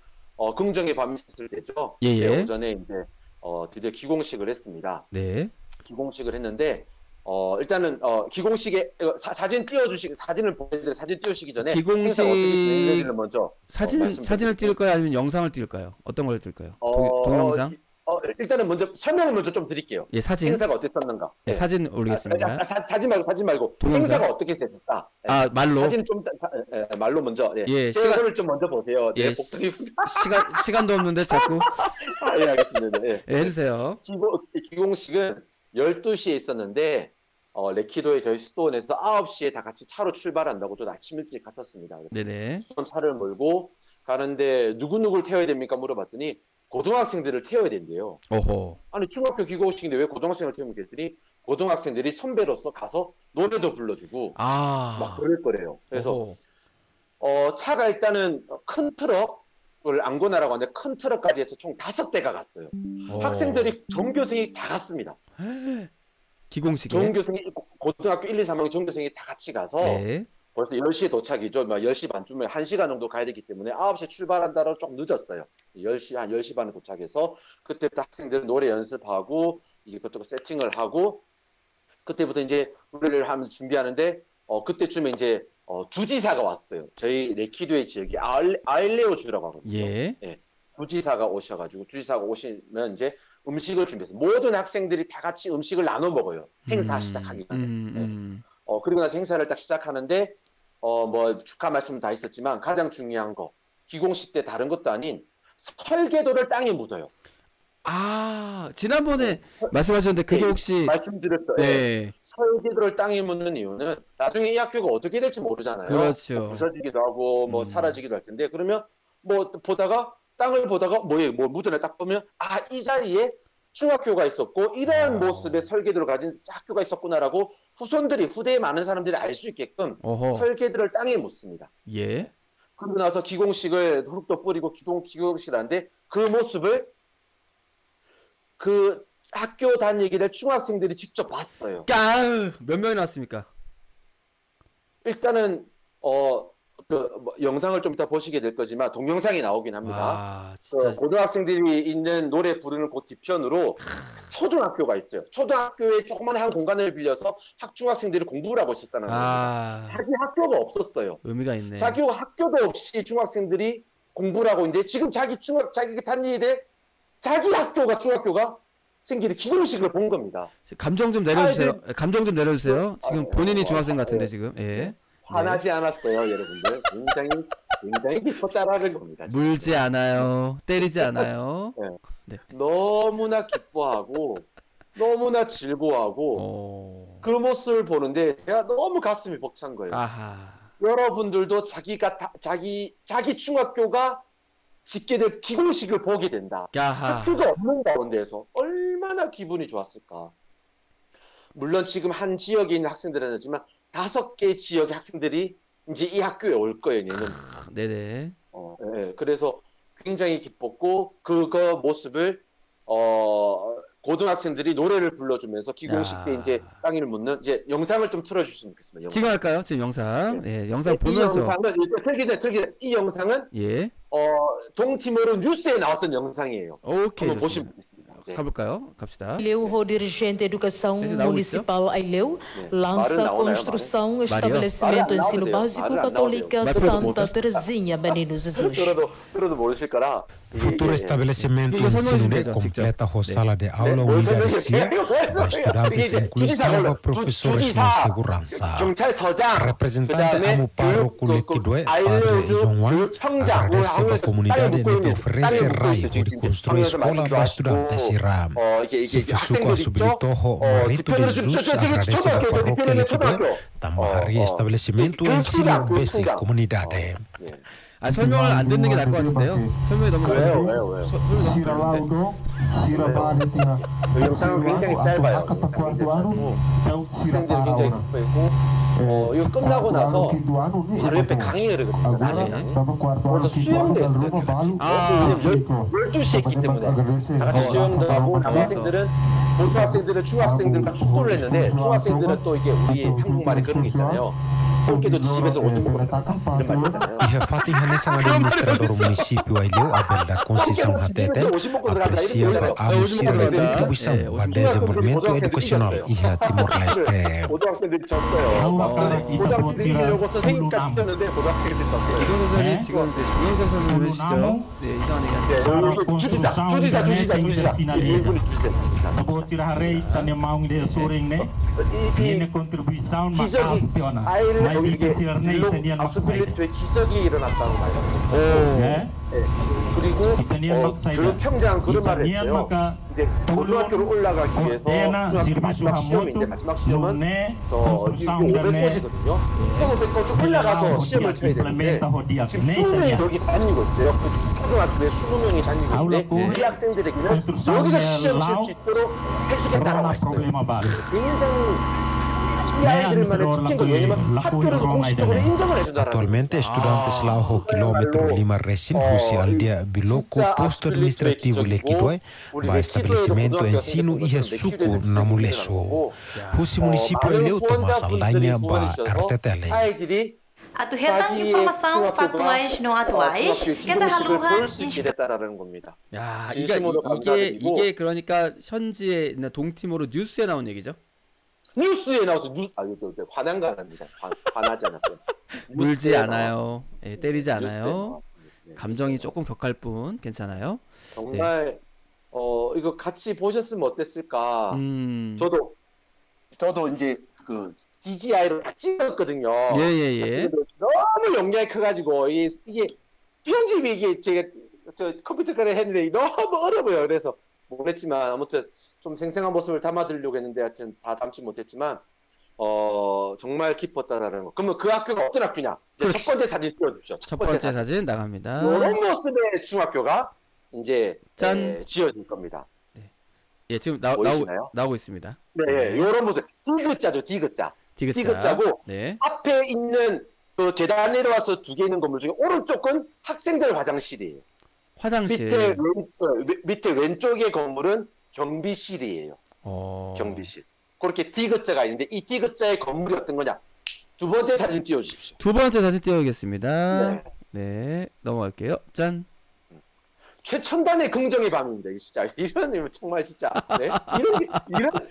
긍정의 밤이 있었을 때죠. 오전에 이제 드디어 기공식을 했습니다. 기공식을 했는데 일단은 기공식에 사진을 보여드려 사진 띄우시기 전에 기공식 어떻게 진행되는지를 먼저 사진을 띄울 까요 아니면 영상을 띄울까요? 어떤 걸 띄울까요? 동영상? 일단은 먼저 설명을 먼저 좀 드릴게요. 사진. 행사가 어땠었는가? 사진 올리겠습니다. 사진 말고 동영상. 행사가 어떻게 됐었다. 말로. 사진 좀 말로 먼저. 시간을 좀 먼저 보세요. 복들이 시간도 없는데 자꾸. 알겠습니다. 해주세요. 기공식은 12시에 있었는데 레키도에 저희 수도원에서 9시에 다 같이 차로 출발한다고 또 아침 일찍 갔었습니다. 그래서 수도원 차를 몰고 가는데 누구누구를 태워야 됩니까? 물어봤더니 고등학생들을 태워야 된대요. 아니 중학교 기공식인데 왜 고등학생을 태웁니까? 했더니 고등학생들이 선배로서 가서 노래도 불러주고 막 그럴 거래요. 그래서 차가 일단은 큰 트럭을 안고나라고 하는데 큰 트럭까지 해서 총 5대가 갔어요. 학생들이 전교생이 다 갔습니다. 기공식에? 고등학교 1, 2, 3학년 전교생이 다 같이 가서 벌써 10시에 도착이죠. 10시 반쯤에 1시간 정도 가야 되기 때문에 9시에 출발한다로 좀 늦었어요. 한 10시 반에 도착해서 그때부터 학생들은 노래 연습하고 이제 그쪽 세팅을 하고 그때부터 이제 노래를 하면 준비하는데 그때쯤에 이제 주지사가 왔어요. 저희 레키도의 지역이 아일레오주라고 하거든요. 주지사가 오셔가지고 주지사가 오시면 이제 음식을 준비해서 모든 학생들이 다 같이 음식을 나눠 먹어요. 행사 시작하기 전에. 그리고 나서 행사를 딱 시작하는데 뭐 축하 말씀 다 있었지만 가장 중요한 거 기공식 때 다른 것도 아닌 설계도를 땅에 묻어요. 아, 지난번에 말씀하셨는데 그게 혹시 말씀드렸죠. 네. 설계도를 땅에 묻는 이유는 나중에 이 학교가 어떻게 될지 모르잖아요. 그렇죠. 뭐 부서지기도 하고 뭐 사라지기도 할 텐데 그러면 뭐 보다가 땅을 보다가 뭐 묻어내 딱 보면 아, 이 자리에 중학교가 있었고 이러한 모습의 설계도를 가진 학교가 있었구나라고 후대에 많은 사람들이 알 수 있게끔 설계도를 땅에 묻습니다. 예. 그러고 나서 기공식을 흙도 뿌리고 기공식을 하는데 그 모습을 그 학교 다니기를 중학생들이 직접 봤어요. 몇 명이 나왔습니까? 일단은 뭐 영상을 좀 이따 보시게 될 거지만 동영상이 나오긴 합니다. 아, 진짜. 고등학생들이 있는 노래 부르는 그 뒤편으로 초등학교가 있어요. 초등학교에 조그만 한 공간을 빌려서 중학생들이 공부를 하고 있었다는 거예요. 자기 학교가 없었어요. 의미가 있네. 자기 학교도 없이 중학생들이 공부를 하고 있는데 지금 자기가 다니는데 자기 중학교가 생기는 기공식을 본 겁니다. 감정 좀 내려주세요. 감정 좀 내려주세요. 지금 본인이 중학생 같은데 지금. 예. 화나지 않았어요, 여러분들. 굉장히 기뻤다라는 겁니다. 물지 않아요. 때리지 않아요. 네. 너무나 기뻐하고 너무나 즐거워하고 그 모습을 보는데 제가 너무 가슴이 벅찬 거예요. 아하. 여러분들도 자기 중학교가 짓게 될 기공식을 보게 된다. 야하. 학교가 없는 가운데에서 얼마나 기분이 좋았을까. 물론 지금 한 지역에 있는 학생들은 하지만 5개의 지역의 학생들이 이제 이 학교에 올 거예요, 얘는. 네네. 네, 그래서 굉장히 기뻤고 그거 모습을 고등학생들이 노래를 불러주면서 기공식 때 이제 땅을 묻는 이제 영상을 좀 틀어주시면 좋겠습니다. 지금 할까요? 지금 영상. 네, 영상 보면서. 이 영상은 예. 동티모르 뉴스에 나왔던 영상이에요. 오케이. 한번 보시면 되겠습니다. 네. 가볼까요? 갑시다. O dirigente de Educação Municipal Aileu lança a construção estabelecimento ensino básico católica Santa Teresinha Menino Jesus. 들어도 모르실 거라. Futuro estabelecimento ensino completa a sala de aula universidade para estudantes inclusive professores de segurança. Representante amo parroco Liquidoe, Padre João Juan, agradece a comunidade de oferecer raio de construir escola para estudantes irá. Se fisuco habilitou o marito de Jesus, agradece a parroquia Liquidoe, também estabelecimento ensino basic comunidade. 아, 설명을 안 듣는 게 나을 것 같은데요. 설명이 너무 왜요? 설명이 너무 별론데. 그 영상은 굉장히 짧아요. 영상이 굉장히 짧고 학생들이 굉장히 기뻐했고 이거 끝나고 나서 바로 옆에 강이 흐르거든요. 낮에 강이. 그래서 수영도 했어요. 다 같이. 왜냐면 12시에 했기 때문에 다 같이 수영도 하고 남학생들은 고등학생들은 중학생들과 축구를 했는데 중학생들은 또 이게 우리 한국말에 그런 게 있잖아요. porque 집에서 오줌 이런 말 있잖아요. Nessa administrador município Aileu, Abel da Conceição Ratete, apreciava a sua contribuição ao desenvolvimento educacional e a Timor-Leste. 고등학생들이 졌어요. 고등학생들이 이러고 선생님까지 뛰었는데 고등학생들이 졌어요. 이동 선생님 지금 이제 동영상 설명해 주시죠. 네, 이상한 얘기. 주지사. 주인분이 주지사. 기적이 아이를 이게 일로 압수빌리트의 기적이 일어났다고 말씀했어요. 그리고 교육청장 그런 말을 했어요. 이제 고등학교를 올라가기 위해서 중학교 마지막 시험인데 마지막 시험은 이게 500고지거든요. 1500고지 올라가서 시험을 쳐야 되는데 지금 20명이 여기 다니고 있어요. 그 초등학교에 20명이 다니고 있는데 이 학생들에게는 여기서 시험 칠 수 있도록 해주겠다라고 했어요. 굉장히 Attualmente estudantes lauho kilometro lima resin husi aldia biloco posto administrativo Liquidoe vai estabelecimento ensino e suku namuleso. Husi município Aileu toma saldanha ba RTTL. Retang informação factuais não atuais. Kita haluha 야, 이게 그러니까 현지에 있는 동티모르 뉴스에 나온 얘기죠? 뉴스에 나와서 화난 거 아닙니다. 화나지 않았어요. 물지 않아요. 예, 때리지 않아요. 감정이 조금 격할 뿐 괜찮아요. 정말 이거 같이 보셨으면 어땠을까. 저도 이제 그 DJI로 다 찍었거든요. 예예예. 너무 용량이 커가지고 이게 편집이 이게 제가 저 컴퓨터까지 했는데 너무 어려워요. 그래서 못했지만 아무튼 좀 생생한 모습을 담아드리려고 했는데 하여튼 다 담지 못했지만 정말 기뻤다라는 거. 그러면 그 학교가 어떤 학교냐? 첫 번째 사진 띄워주십시오. 첫 번째 사진 나갑니다. 이런 모습의 중학교가 이제 지어질 겁니다. 예, 지금 나오고 있습니다. 네, 이런 모습. 디귿자죠, 디귿자. 디귿자고 네. 앞에 있는 그 계단 내려와서 두 개 있는 건물 중에 오른쪽은 학생들 화장실이에요. 화장실. 밑에 왼쪽의 건물은 경비실이에요. 경비실. 그렇게 디귿자가 있는데 이 디귿자의 건물이 어떤 거냐? 두 번째 사진 띄워주십시오. 두 번째 사진 띄워보겠습니다. 네, 넘어갈게요. 짠. 최첨단의 긍정의 밤입니다. 진짜 이런 정말 진짜 네?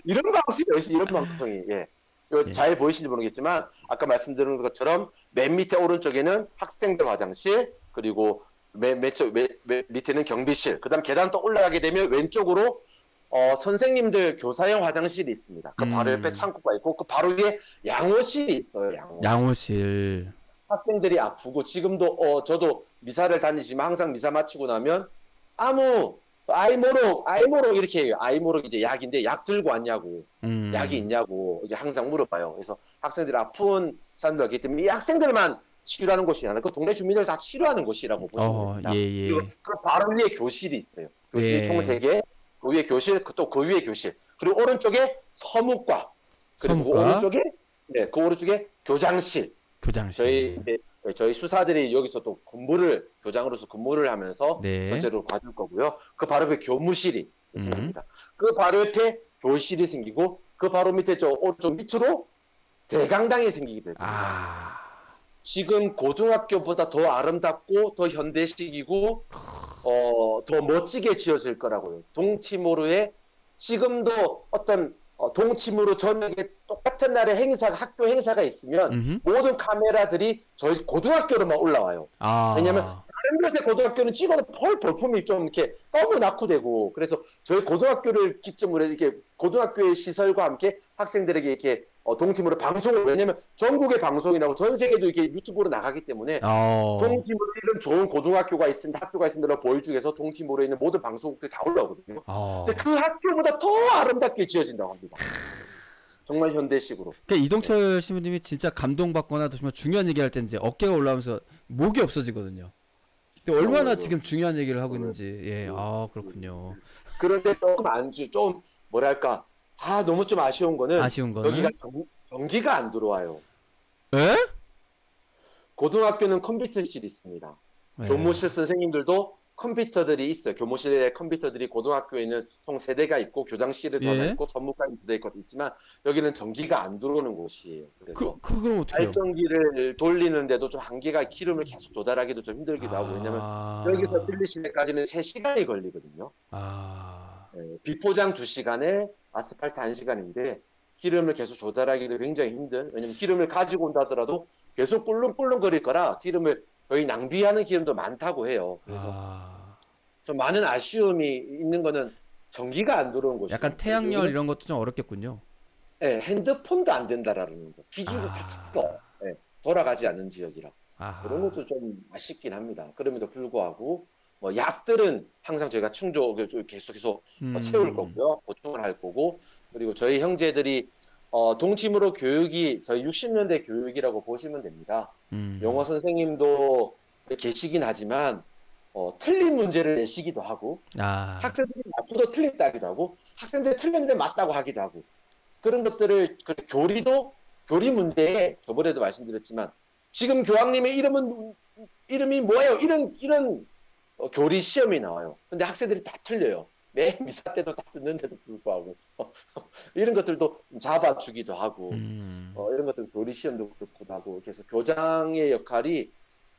이런 방송이 이런 방송이 잘 보이시는지 모르겠지만 아까 말씀드린 것처럼 맨 밑에 오른쪽에는 학생들 화장실 그리고 맨 밑에는 경비실 그다음 계단 또 올라가게 되면 왼쪽으로 선생님들 교사용 화장실이 있습니다. 그 바로 옆에 창고가 있고 그 바로 위에 양호실이 있어요. 양호실. 학생들이 아프고 지금도 저도 미사를 다니지만 항상 미사 마치고 나면 아이모록 이렇게 해요. 아이모록 이제 약인데 약 들고 왔냐고 약이 있냐고 이게 항상 물어봐요. 그래서 학생들이 아픈 사람들 있기 때문에 이 학생들만 치료하는 곳이 아니라 그 동네 주민들 다 치료하는 곳이라고 보시면 됩니다. 그리고 그 바로 위에 교실이 있어요. 교실이 총 3개. 그 위에 교실, 또 그 위에 교실. 그리고 오른쪽에 서무과. 그리고 그 오른쪽에 교장실. 저희 수사들이 여기서 또 교장으로서 근무를 하면서 전체로 봐줄 거고요. 그 바로 옆에 교무실이 생깁니다. 그 바로 옆에 교실이 생기고 그 바로 밑에 오른쪽 밑으로 대강당이 생기게 됩니다. 지금 고등학교보다 더 아름답고 더 현대식이고 더 멋지게 지어질 거라고요. 동티모르에 지금도 어떤 동치무르 저녁에 똑같은 날에 학교 행사가 있으면 모든 카메라들이 저희 고등학교로만 올라와요. 왜냐면 다른 곳의 고등학교는 찍어도 볼품이 좀 이렇게 너무 낙후되고 그래서 저희 고등학교를 기점으로 해서 이렇게 고등학교의 시설과 함께 학생들에게 이렇게 동치무르 방송을 왜냐면 전국의 방송이 나고 전 세계도 이렇게 유튜브로 나가기 때문에 동티모르에 이런 좋은 고등학교가 있습니다. 학교가 있습니다. 보여주기 위해서 동티모르에 있는 모든 방송국들이 다 올라오거든요. 근데 그 학교보다 더 아름답게 지어진다고 합니다. 정말 현대식으로. 그러니까 이동철 신부님이 진짜 감동받거나 정말 중요한 얘기할 때 이제 어깨가 올라오면서 목이 없어지거든요. 근데 얼마나 지금 중요한 얘기를 하고 있는지 그렇군요. 그런데 좀 뭐랄까 너무 좀 아쉬운 거는 여기가 전기가 안 들어와요. 에? 고등학교는 컴퓨터실이 있습니다. 교무실 선생님들도 컴퓨터들이 있어요. 교무실에 컴퓨터들이 고등학교에는 총 3대가 있고 교장실에도 하나 있고 전무관이 2대 있지만 여기는 전기가 안 들어오는 곳이에요. 그래서 그럼 어떻게 해요? 발전기를 돌리는데도 좀 한계가 기름을 계속 조달하기도 좀 힘들기도 하고 왜냐면 여기서 들리실 때까지는 3시간이 걸리거든요. 비포장 2시간에 아스팔트 1시간인데 기름을 계속 조달하기도 굉장히 힘든 왜냐면 기름을 가지고 온다 하더라도 계속 꿀렁꿀렁거릴 거라 기름을 거의 낭비하는 기름도 많다고 해요. 그래서 좀 많은 아쉬움이 있는 거는 전기가 안 들어온 곳이에요. 약간 태양열 이런 것도 좀 어렵겠군요. 네, 핸드폰도 안 된다라는 거. 기지가 자체가 돌아가지 않는 지역이라. 그런 것도 좀 아쉽긴 합니다. 그럼에도 불구하고 뭐 약들은 항상 저희가 충족을 계속해서 채울 거고요. 보충을 할 거고 그리고 저희 형제들이 동치무르 교육이 저희 60년대 교육이라고 보시면 됩니다. 영어 선생님도 계시긴 하지만 틀린 문제를 내시기도 하고 학생들이 맞춰도 틀렸다기도 하고 학생들이 틀렸는데 맞다고 하기도 하고 그런 것들을 교리 문제에 저번에도 말씀드렸지만 지금 교황님의 이름이 뭐예요? 이런 교리 시험이 나와요. 근데 학생들이 다 틀려요. 매 미사 때도 다 듣는데도 불구하고 이런 것들도 좀 잡아주기도 하고 이런 것들 교리 시험도 그렇고 하고 그래서 교장의 역할이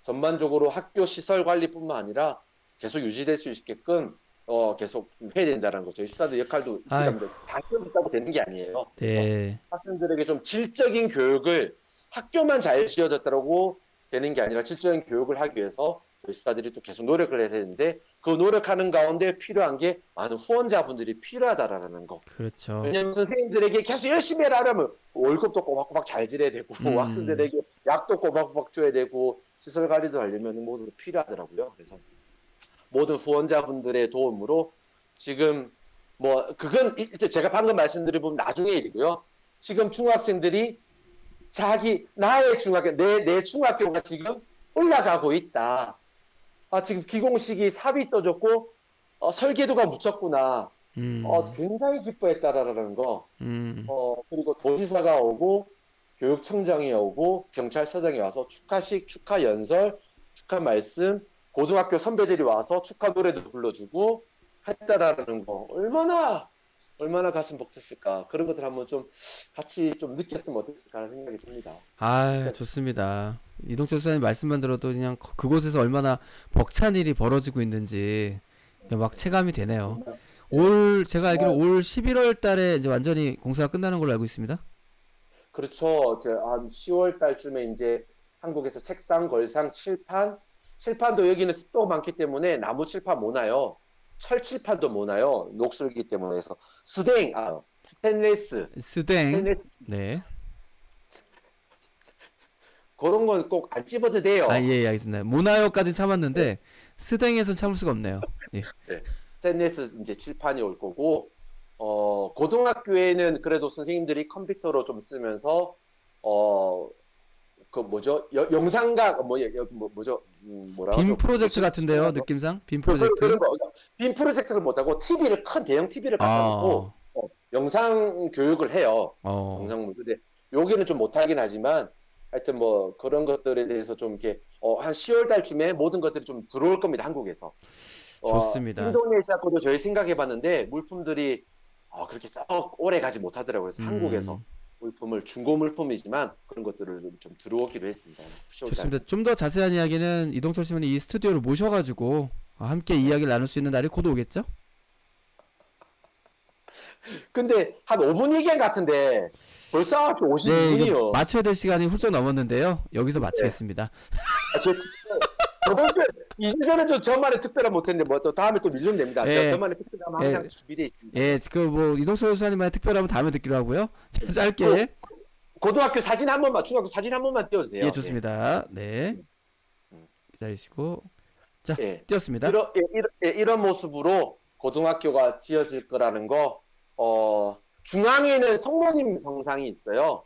전반적으로 학교 시설 관리뿐만 아니라 계속 유지될 수 있게끔 계속 해야 된다는 거. 저희 수사들 역할도 다 지어졌다고 되는 게 아니에요. 그래서 학생들에게 좀 질적인 교육을 학교만 잘 지어졌다고 되는 게 아니라 질적인 교육을 하기 위해서 교육사들이 또 계속 노력을 해야 되는데 그 노력하는 가운데 필요한 게 많은 후원자분들이 필요하다라는 거. 그렇죠. 왜냐하면 선생님들에게 계속 열심히 해라 하면 월급도 꼬박꼬박 잘 드려야 되고 학생들에게 약도 꼬박꼬박 줘야 되고 시설 관리도 하려면 모두 필요하더라고요. 그래서 모든 후원자분들의 도움으로 지금 뭐 그건 일단 제가 방금 말씀드린 부분 나중에 일이고요. 지금 중학생들이 나의 중학교, 내 중학교가 지금 올라가고 있다. 지금 기공식이 삽이 떠졌고 설계도가 묻혔구나. 굉장히 기뻐했다라는 거. 그리고 도지사가 오고 교육청장이 오고 경찰서장이 와서 축하식, 축하 연설, 축하 말씀, 고등학교 선배들이 와서 축하 노래도 불러주고 했다라는 거. 얼마나 가슴 벅찼을까. 그런 것들 한번 좀 같이 좀 느꼈으면 어땠을까 하는 생각이 듭니다. 좋습니다. 이동철 수사님 말씀만 들어도 그냥 그곳에서 얼마나 벅찬 일이 벌어지고 있는지 막 체감이 되네요. 제가 알기로 올 11월 달에 이제 완전히 공사가 끝나는 걸로 알고 있습니다. 그렇죠. 한 10월 달쯤에 이제 한국에서 책상, 걸상, 칠판도 여기는 습도가 많기 때문에 나무 칠판 못 놔요. 철 칠판도 못 놔요. 녹슬기 때문에. 해서 스테인레스. 네. 그런 건 꼭 안 찝어도 돼요. 예, 알겠습니다. 모나요까지 참았는데 스댕에선 참을 수가 없네요. 예. 네. 스테인레스 이제 칠판이 올 거고 고등학교에는 그래도 선생님들이 컴퓨터로 좀 쓰면서 그 뭐죠? 영상각 뭐죠? 뭐라고? 빔 프로젝트 같은데요, 느낌상? 빔 프로젝트. 그런 거. 빔 프로젝트를 못 하고 큰 대형 TV를 갖다 놓고 영상 교육을 해요. 영상 근데 여기는 좀 못하긴 하지만 하여튼 뭐 그런 것들에 대해서 좀 이렇게 한 10월 달쯤에 모든 것들이 좀 들어올 겁니다. 한국에서. 좋습니다. 인도네시아 거도 저희 생각해봤는데 물품들이 그렇게 썩 오래 가지 못하더라고요. 그래서 한국에서 물품을 중고 물품이지만 그런 것들을 좀 들어오기로 했습니다. 좋습니다. 좀 더 자세한 이야기는 이동철 씨는 이 스튜디오를 모셔가지고 함께 이야기를 나눌 수 있는 날이 곧 오겠죠? 근데 한 5분 얘기한 것 같은데 벌써 52분이요. 맞춰야 될 시간이 훌쩍 넘었는데요. 여기서 마치겠습니다. 저번 주에 2주 전에 저만의 특별한 못했는데 뭐 또 다음에 또 밀리면 됩니다. 저만의 특별함 항상 준비돼 있습니다. 이동철 수사님만의 특별함은 다음에 듣기로 하고요. 짧게 고등학교 사진 한 번만, 중학교 사진 한 번만 띄워주세요. 예, 좋습니다. 네. 기다리시고 자, 띄웠습니다. 이런 모습으로 고등학교가 지어질 거라는 거. 중앙에는 성모님 성상이 있어요.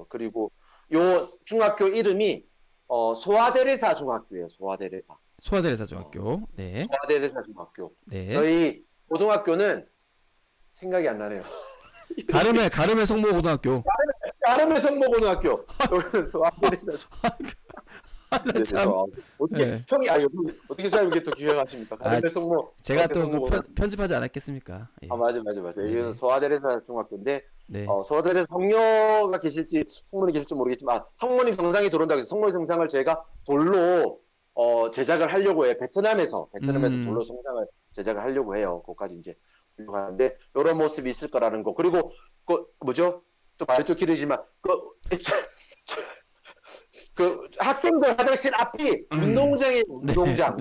그리고 요 중학교 이름이 소아데레사 중학교예요. 소아데레사 중학교. 네. 소아데레사 중학교. 네. 저희 고등학교는 생각이 안 나네요. 가름의 성모 고등학교. 가름의 성모 고등학교. 여기는 소아데레사. 형이 어떻게 사람이 더 기억하십니까? 가름의 성모. 제가 또 편집하지 않았겠습니까? 예. 맞아. 여기는 소아데레사 중학교인데 소아데레사 성녀가 계실지 성모님 계실지 모르겠지만 성모님 성상이 들어온다고 해서 성모님 성상을 저희가 돌로 제작을 하려고 해요. 베트남에서 돌로 성상을 제작을 하려고 해요. 그것까지 이제 하려고 하는데 이런 모습이 있을 거라는 거. 그리고 뭐죠? 또 말이 좀 길지만 그 학생들 화장실 앞이 운동장이에요. 운동장.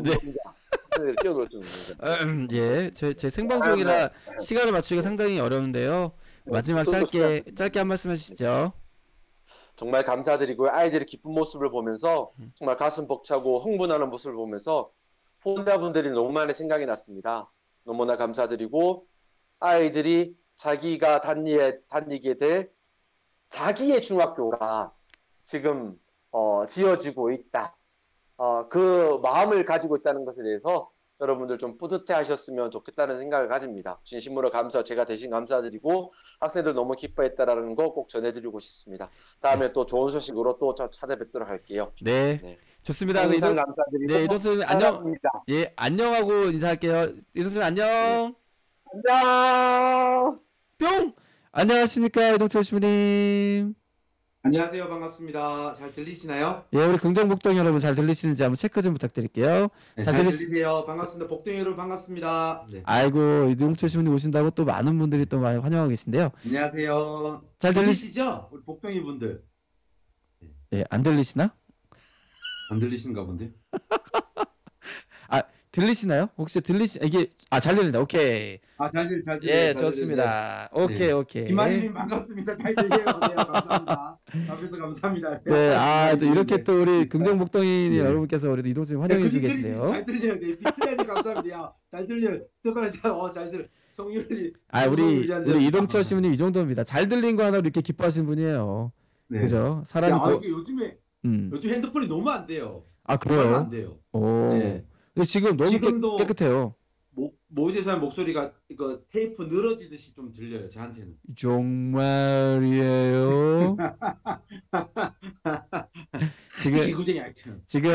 예, 제 생방송이라 시간을 맞추기가 상당히 어려운데요. 마지막 짧게 한 말씀 해주시죠. 정말 감사드리고요. 아이들의 기쁜 모습을 보면서 정말 가슴 벅차고 흥분하는 모습을 보면서 후원자분들이 너무 많이 생각이 났습니다. 너무나 감사드리고 아이들이 자기가 다니게 될 자기의 중학교가 지금 지어지고 있다. 그 마음을 가지고 있다는 것에 대해서 여러분들 좀 뿌듯해 하셨으면 좋겠다는 생각을 가집니다. 진심으로 제가 대신 감사드리고 학생들 너무 기뻐했다라는 거 꼭 전해드리고 싶습니다. 다음에 또 좋은 소식으로 또 찾아뵙도록 할게요. 네. 좋습니다. 항상 감사드리고. 네, 이동철 안녕. 예, 안녕하고 인사할게요. 이동철 안녕. 안녕. 뿅. 안녕하십니까 이동철 신부님. 안녕하세요. 반갑습니다. 잘 들리시나요? 예, 우리 긍정복동 여러분 잘 들리시는지 한번 체크 좀 부탁드릴게요. 네, 잘 들리세요. 반갑습니다. 복동 여러분 반갑습니다. 네. 아이고, 이동철 신부님 오신다고 또 많은 분들이 또 많이 환영하고 계신데요. 안녕하세요. 잘 들리시죠? 우리 복동이 분들. 네, 안 들리시나? 안 들리신가 본데. 아, 들리시나요? 혹시 이게 잘 들린다. 오케이. 잘 들려요. 예, 좋습니다. 오케이, 오케이. 김한희님 반갑습니다. 잘 들려요. 네, 감사합니다. 앞에서 감사합니다. 네, 또 이렇게 또 우리 긍정목동인 여러분께서 우리 이동수님 환영해 주고 계시네요. 잘 들려요. 네, 비트레님 감사합니다. 잘 들려요. 잘 들려. 성률이. 우리 이동철 시민님 이 정도입니다. 잘 들린 거 하나로 이렇게 기뻐하시는 분이에요. 네. 그죠? 요즘 핸드폰이 너무 안 돼요. 아, 그래요? 안 돼요. 네. 근데 지금 너무 깨끗해요. 모세사의 목소리가 이거 테이프 늘어지듯이 좀 들려요. 저한테는. 정말이에요. 지금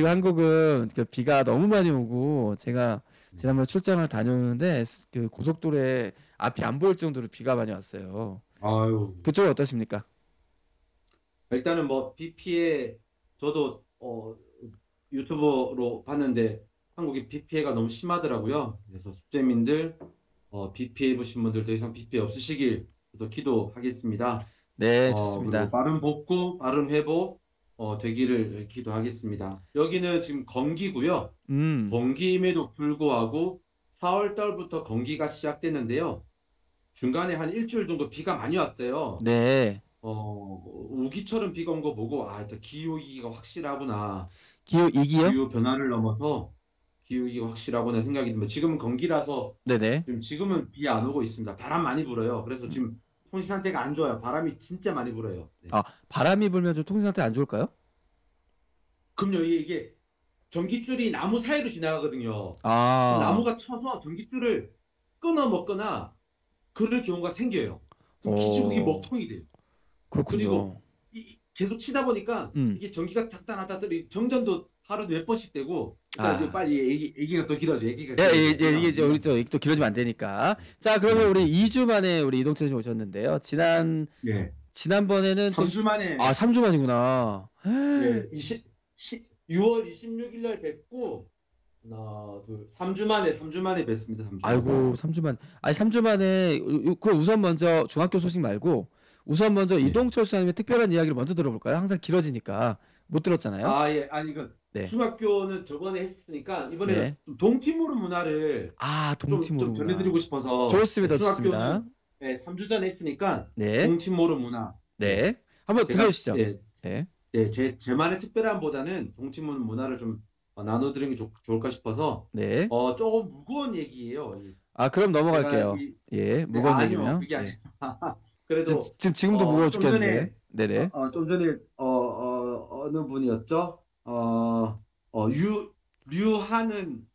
한국은 비가 너무 많이 오고 제가 지난번에 출장을 다녀오는데 그 고속도로에 앞이 안 보일 정도로 비가 많이 왔어요. 아유. 그쪽은 어떠십니까? 일단은 비 피해 저도 유튜버로 봤는데 한국의 비 피해가 너무 심하더라고요. 그래서 숙제민들 비 피해 보신 분들 더 이상 비 피해 없으시길 또 기도하겠습니다. 네, 좋습니다. 그리고 빠른 복구, 빠른 회복 되기를 기도하겠습니다. 여기는 지금 건기고요. 건기임에도 불구하고 4월 달부터 건기가 시작됐는데요. 중간에 한 일주일 정도 비가 많이 왔어요. 네. 우기처럼 비가 온 거 보고 또 기후위기가 확실하구나. 기후위기요? 기후 변화를 넘어서 기후위기가 확실하구나 생각이 듭니다. 지금은 건기라서 네네. 지금은 비 안 오고 있습니다. 바람 많이 불어요. 그래서 지금 통신 상태가 안 좋아요. 바람이 진짜 많이 불어요. 네. 바람이 불면 좀 통신 상태 안 좋을까요? 그럼요. 이게 전기줄이 나무 사이로 지나가거든요. 나무가 쳐서 전기줄을 끊어 먹거나 그럴 경우가 생겨요. 그럼 기지국이 먹통이 돼요. 그렇군요. 그리고 계속 치다 보니까 이게 전기가 탁탁 정전도 하루에 몇 번씩 되고. 빨리 얘기가 또 길어져. 이게 우리 또 길어지면 안 되니까. 자, 그러면 우리 2주 만에 우리 이동철 씨 오셨는데요. 지난번에는 3주 만에. 3주 만이구나. 네, 6월 26일 날 뵙고 하나, 둘, 3주 만에 뵙습니다. 3주. 아이고, 3주 만. 3주 만에 그럼 우선 먼저 중학교 소식 말고 우선 먼저 이동철 씨님의 특별한 이야기를 먼저 들어볼까요? 항상 길어지니까 못 들었잖아요. 예. 중학교는 저번에 했으니까 이번에 좀 동티모르 문화를 동티모르 좀 전해드리고 싶어서. 좋습니다. 중학교는 3주 전에 했으니까 동티모르 문화. 네. 한번 들려주시죠. 제만의 특별함보다는 동티모르 문화를 좀 나눠드리는 게 좋을까 싶어서. 네. 조금 무거운 얘기예요. 그럼 넘어갈게요. 무거운 얘기면. 그게 아니라. 그래도 지금도 무거워 죽겠는데. 네네. 좀 전에 어느 분이었죠? 류하는님.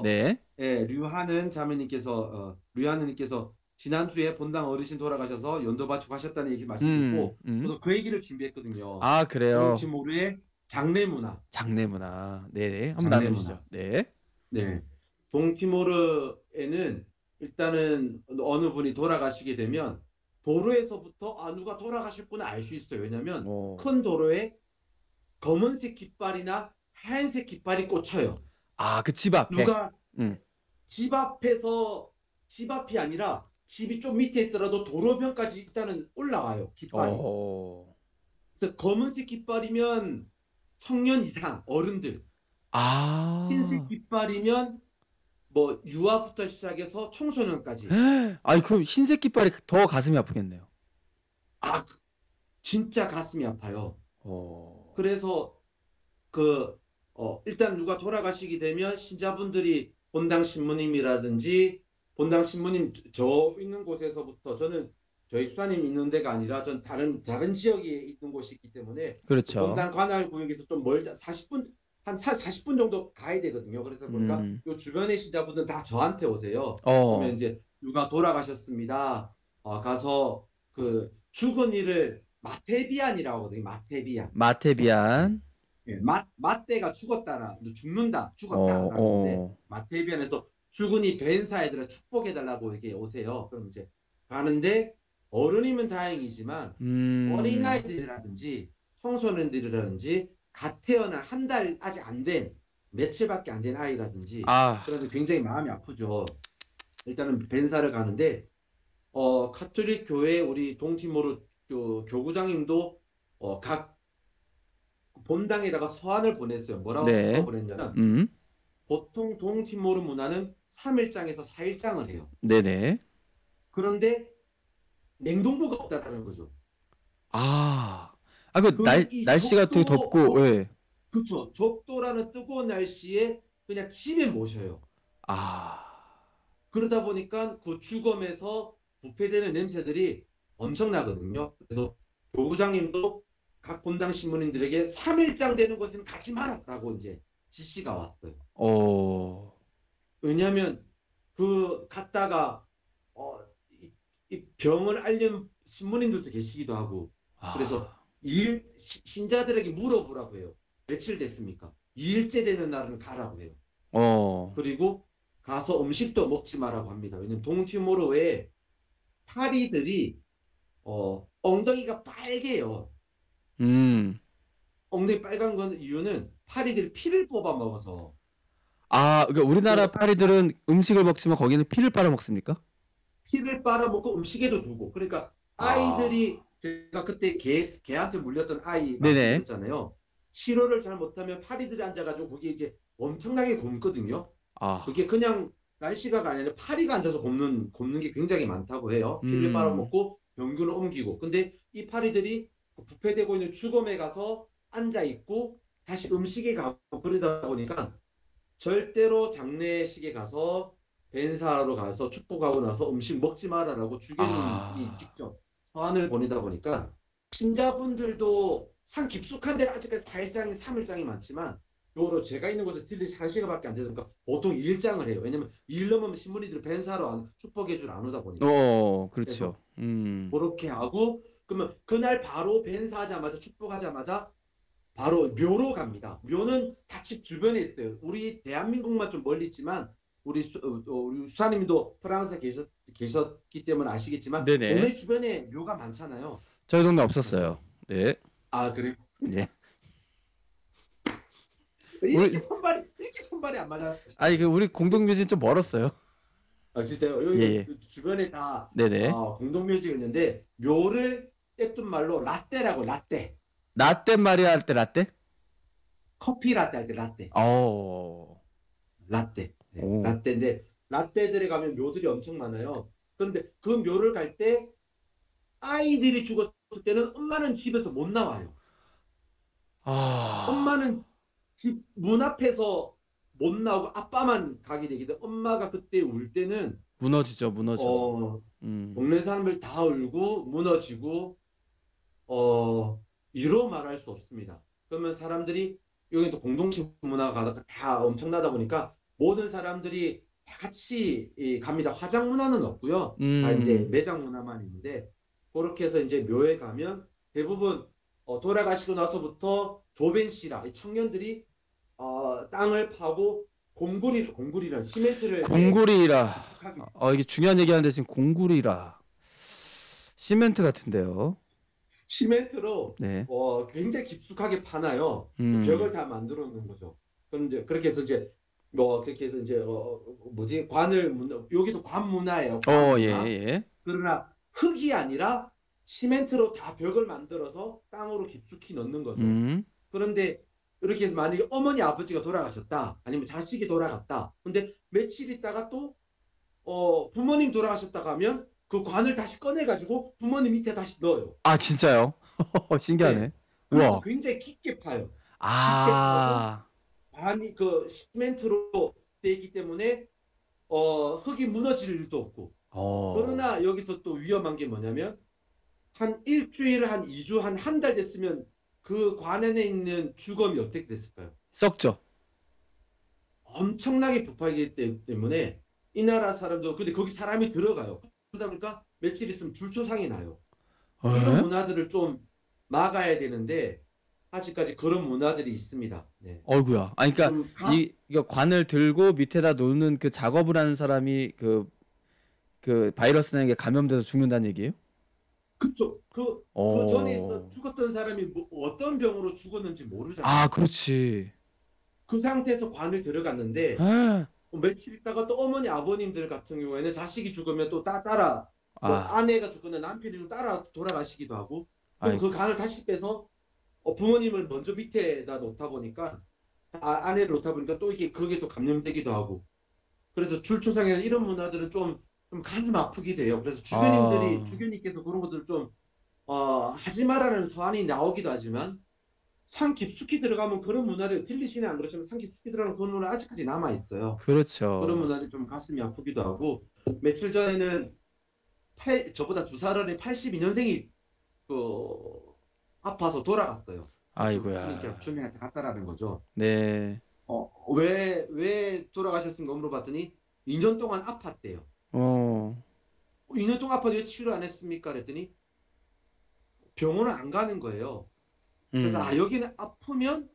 네. 류하는 자매님께서 류하는님께서 지난주에 본당 어르신 돌아가셔서 연도 바치고 하셨다는 얘기 말씀드렸고 저도 그 얘기를 준비했거든요. 그래요. 동티모르의 장례 문화. 네네. 한번 나눠주시죠. 네. 동티모르에는 일단은 어느 분이 돌아가시게 되면 도로에서부터 누가 돌아가셨구나 알 수 있어요. 왜냐면 큰 도로에 검은색 깃발이나 하얀색 깃발이 꽂혀요. 그 집 앞에. 누가 집 앞이 아니라 집이 좀 밑에 있더라도 도로변까지 일단은 올라와요. 깃발이. 그래서 검은색 깃발이면 청년 이상 어른들. 흰색 깃발이면 유아부터 시작해서 청소년까지. 그럼 흰색 깃발이 더 가슴이 아프겠네요. 진짜 가슴이 아파요. 그래서 일단 누가 돌아가시게 되면 신자분들이 본당 신부님이라든지 본당 신부님 저 있는 곳에서부터 저는 저희 수사님 있는 데가 아니라 전 다른 지역에 있는 곳이 있기 때문에 그렇죠. 본당 관할 구역에서 좀 멀다 40분 정도 가야 되거든요. 그래서 보니까 요 주변의 신자분들 다 저한테 오세요. 그러면 이제 누가 돌아가셨습니다. 가서 그 죽은이를 마테비안이라고 하거든요. 마테비안. 마떼가 죽었다. 마테비안에서 죽은이 벤사에들아 축복해달라고 이렇게 오세요. 그럼 이제 가는데 어른이면 다행이지만 어린아이들이라든지 청소년들이라든지 갓 태어난 한 달 아직 안 된 며칠밖에 안 된 아이라든지 그래서 굉장히 마음이 아프죠. 일단은 벤사를 가는데 카톨릭 교회 우리 동티모르 교구장님도 각 본당에다가 서한을 보냈어요. 뭐라고 네. 보냈냐면 보통 동티모르 문화는 3일장에서 4일장을 해요. 네네. 그런데 냉동고가 없다는 거죠. 날씨가 되게 덥고, 예. 그렇죠. 적도라는 뜨거운 날씨에 그냥 집에 모셔요. 그러다 보니까 그 주검에서 부패되는 냄새들이 엄청나거든요. 그래서 교구장님도 각 본당 신문인들에게 3일장 되는 곳에는 가지 마라라고 이제 지시가 왔어요. 왜냐하면 그 갔다가 이 병을 알린 신문인들도 계시기도 하고 그래서 신자들에게 물어보라고 해요. 며칠 됐습니까? 2일째 되는 날은 가라고 해요. 그리고 가서 음식도 먹지 마라고 합니다. 왜냐면 동티모르에 파리들이 엉덩이가 빨개요. 엉덩이 빨간 건 이유는 파리들이 피를 뽑아 먹어서. 그러니까 우리나라 파리들은 음식을 먹지만 거기는 피를 빨아 먹습니까? 피를 빨아먹고 음식에도 두고. 그러니까 아이들이 제가 그때 개한테 물렸던 아이 말씀드렸잖아요. 치료를 잘 못하면 파리들이 앉아가지고 거기에 이제 엄청나게 굼거든요. 그게 그냥 날씨가 아니라 파리가 앉아서 굼는 게 굉장히 많다고 해요. 피를 빨아먹고 병균을 옮기고. 근데 이 파리들이 부패되고 있는 주검에 가서 앉아 있고 다시 음식에 가고 그러다 보니까 절대로 장례식에 가서 벤사하러 가서 축복하고 나서 음식 먹지 마라라고 주교님이 직접 서한을 보내다 보니까 신자분들도 상 깊숙한 데는 아직까지 4일장이 3일장이 많지만 요로 제가 있는 곳에 딜리 4시간밖에 안 되니까 보통 2일장을 해요. 왜냐면 2일 넘으면 신문이들 벤사로 축복해 주러 안 오다 보니까. 그렇죠. 그렇게 하고 그러면 그날 바로 벤사하자마자 축복하자마자 바로 묘로 갑니다. 묘는 닭집 주변에 있어요. 우리 대한민국만 좀 멀리 있지만 우리 수사님도 프랑스에 계셨기 때문에 아시겠지만 네네. 동네 주변에 묘가 많잖아요. 저희 동네 없었어요. 네. 그래요? 네. 이렇게 손발이 안 맞았어요. 우리 공동묘지는 좀 멀었어요. 진짜요? 여기 주변에 다 네네. 공동묘지가 있는데 묘를 떼뚱 말로 라떼라고 라떼. 라떼 마리아 할 때 라떼? 커피 라떼 할 때 라떼. 라떼. 네, 라떼인데 라떼들에 가면 묘들이 엄청 많아요. 그런데 그 묘를 갈 때 아이들이 죽었을 때는 엄마는 집에서 못 나와요. 엄마는 집 문 앞에서 못 나오고 아빠만 가게 되기도. 엄마가 그때 울 때는 무너져. 동네 사람들 다 울고 무너지고 이로 말할 수 없습니다. 그러면 사람들이 여기 또 공동체 문화가 다 엄청나다 보니까 모든 사람들이 다 같이 갑니다. 화장 문화는 없고요. 다 이제 매장 문화만 있는데 그렇게 해서 이제 묘에 가면 대부분 돌아가시고 나서부터 조벤시라 청년들이 땅을 파고 공구리라는 시멘트를 공구리라. 이게 중요한 얘기하는데 지금 공구리라. 시멘트 같은데요. 시멘트로 네. 굉장히 깊숙하게 파나요. 벽을 다 만들어 놓는 거죠. 그럼 이제 그렇게 해서 이제 그렇게 해서 이제 여기도 관 문화예요. 관 문화. 예. 그러나 흙이 아니라 시멘트로 다 벽을 만들어서 땅으로 깊숙이 넣는 거죠. 그런데 이렇게 해서 만약에 어머니 아버지가 돌아가셨다 아니면 자식이 돌아갔다 근데 며칠 있다가 또 부모님 돌아가셨다가 하면 그 관을 다시 꺼내가지고 부모님 밑에 다시 넣어요. 진짜요? 신기하네. 네. 우와. 굉장히 깊게 파요. 관이 그 시멘트로 되어 있기 때문에 흙이 무너질 일도 없고. 그러나 여기서 또 위험한 게 뭐냐면 한 일주일, 한 2주, 한 달 됐으면 그 관 안에 있는 주검이 어떻게 됐을까요? 썩죠. 엄청나게 부파이기 때문에 이 나라 사람도 근데 거기 사람이 들어가요. 그러다 보니까 며칠 있으면 줄초상이 나요. 이런 문화들을 좀 막아야 되는데 아직까지 그런 문화들이 있습니다. 네. 어이구야. 그러니까 이거 관을 들고 밑에다 놓는 그 작업을 하는 사람이 그 바이러스나 감염돼서 죽는다는 얘기예요? 그쵸. 그 전에 죽었던 사람이 어떤 병으로 죽었는지 모르잖아요. 그렇지. 그 상태에서 관을 들어갔는데 며칠 있다가 또 어머니 아버님들 같은 경우에는 자식이 죽으면 또 따라 아내가 죽거나 남편이 따라 돌아가시기도 하고 또 그 관을 다시 빼서 부모님을 먼저 밑에다 놓다 보니까 아내를 놓다 보니까 또 이게 그게 또 감염되기도 하고 그래서 줄초상에는 이런 문화들은 좀 가슴 아프게 돼요. 그래서 주변님께서 그런 것들 좀 하지 말라는 소환이 나오기도 하지만 산 깊숙이 들어가면 그런 문화를 들리시네 안 그러시면 산 깊숙이 들어가면 그런 문화 아직까지 남아 있어요. 그렇죠. 그런 문화를 좀 가슴이 아프기도 하고 며칠 전에는 저보다 2살 어린 82년생이 아파서 돌아갔어요. 아이고야. 주민한테 갔다라는 거죠. 네. 왜 돌아가셨는가 물어봤더니 2년 동안 아팠대요. 2년 동안 아파도 왜 치료 안 했습니까? 그랬더니 병원을 안 가는 거예요. 그래서 여기는 아프면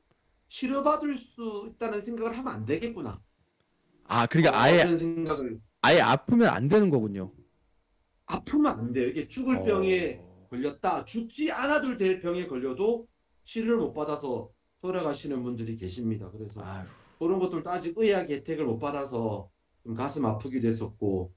치료받을 수 있다는 생각을 하면 안 되겠구나. 그러니까 아예 아프면 안 되는 거군요. 아프면 안 돼요. 이게 죽을 병에 걸렸다. 죽지 않아도 될 병에 걸려도 치료를 못 받아서 돌아가시는 분들이 계십니다. 그래서 그런 것들도 아직 의학 혜택을 못 받아서 좀 가슴 아프기도 했었고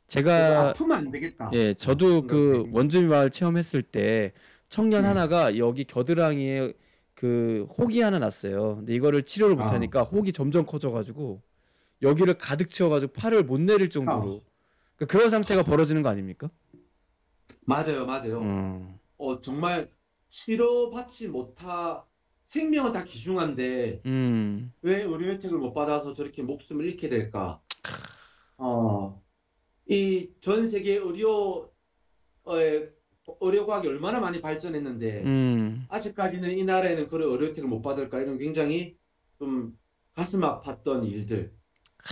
제가 아프면 안 되겠다. 예, 저도 그 원주민 마을 체험했을 때 청년 하나가 여기 겨드랑이에 그 혹이 하나 났어요. 근데 이거를 치료를 못 하니까 혹이 점점 커져가지고 여기를 가득 채워가지고 팔을 못 내릴 정도로 그러니까 그런 상태가 벌어지는 거 아닙니까? 맞아요. 정말 치료받지 생명은 다 귀중한데 왜 의료 혜택을 못 받아서 저렇게 목숨을 잃게 될까? 이 전 세계 의료과학이 얼마나 많이 발전했는데 아직까지는 이 나라에는 그런 의료 혜택을 못 받을까? 이런 굉장히 좀 가슴 아팠던 일들.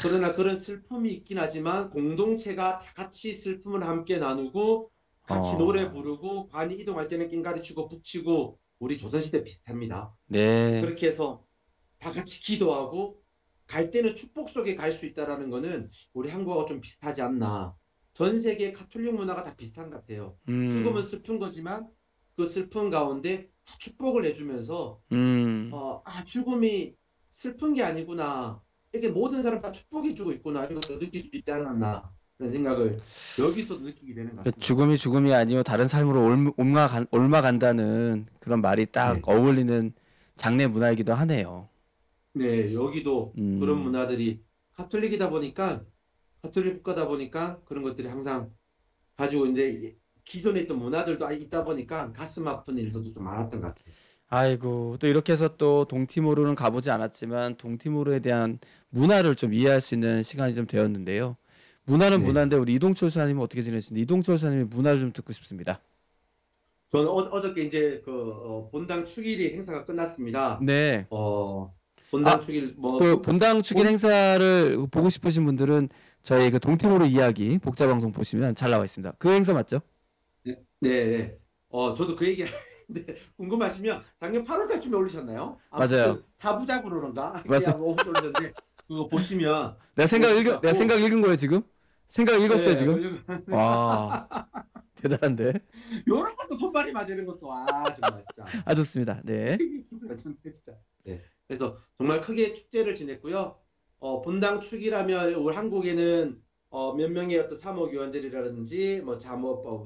그러나 그런 슬픔이 있긴 하지만 공동체가 다 같이 슬픔을 함께 나누고 같이 노래 부르고 관이 이동할 때는 낑가리 치고 북치고 우리 조선시대 비슷합니다. 네. 그렇게 해서 다 같이 기도하고 갈 때는 축복 속에 갈 수 있다라는 거는 우리 한국하고 좀 비슷하지 않나. 전 세계 가톨릭 문화가 다 비슷한 것 같아요. 죽음은 슬픈 거지만 그 슬픈 가운데 축복을 해주면서 죽음이 슬픈 게 아니구나. 이렇게 모든 사람 다 축복이 주고 있구나. 이런 걸 느낄 수 있지 않았나. 그런 생각을 여기서 느끼게 되는 것 같습니다. 죽음이 아니요 다른 삶으로 옮아간다는 그런 말이 딱 어울리는 장례 문화이기도 하네요. 네, 여기도 그런 문화들이 가톨릭 국가다 보니까 그런 것들이 항상 가지고 이제 기존에 있던 문화들도 있다 보니까 가슴 아픈 일들도 좀 많았던 것 같아요. 아이고 또 이렇게 해서 또 동티모르는 가보지 않았지만 동티모르에 대한 문화를 좀 이해할 수 있는 시간이 좀 되었는데요. 문화는 문화인데 우리 이동철 소사님은 어떻게 지내시는지 이동철 소사님의 문화를 좀 듣고 싶습니다. 저는 어저께 이제 본당 축일이 행사가 끝났습니다. 네. 본당 축일 본당 축일 행사를 보고 싶으신 분들은 저희 그 동티모르 이야기 복자 방송 보시면 잘 나와 있습니다. 그 행사 맞죠? 네. 저도 그 얘기 근데 궁금하시면 작년 8월 달쯤에 올리셨나요? 맞아요. 4부작으로는가? 맞습니다. 올렸는데 그거 보시면 내가 생각 읽은 거예요 지금? 생각 읽었어요 지금? 와 대단한데? 요런 것도 손발이 맞는 것도 정말 진짜. 좋습니다. 네. 진짜. 네. 그래서 정말 크게 축제를 지냈고요. 본당 축이라면 우리 한국에는 몇 명의 어떤 사목위원들이라든지 뭐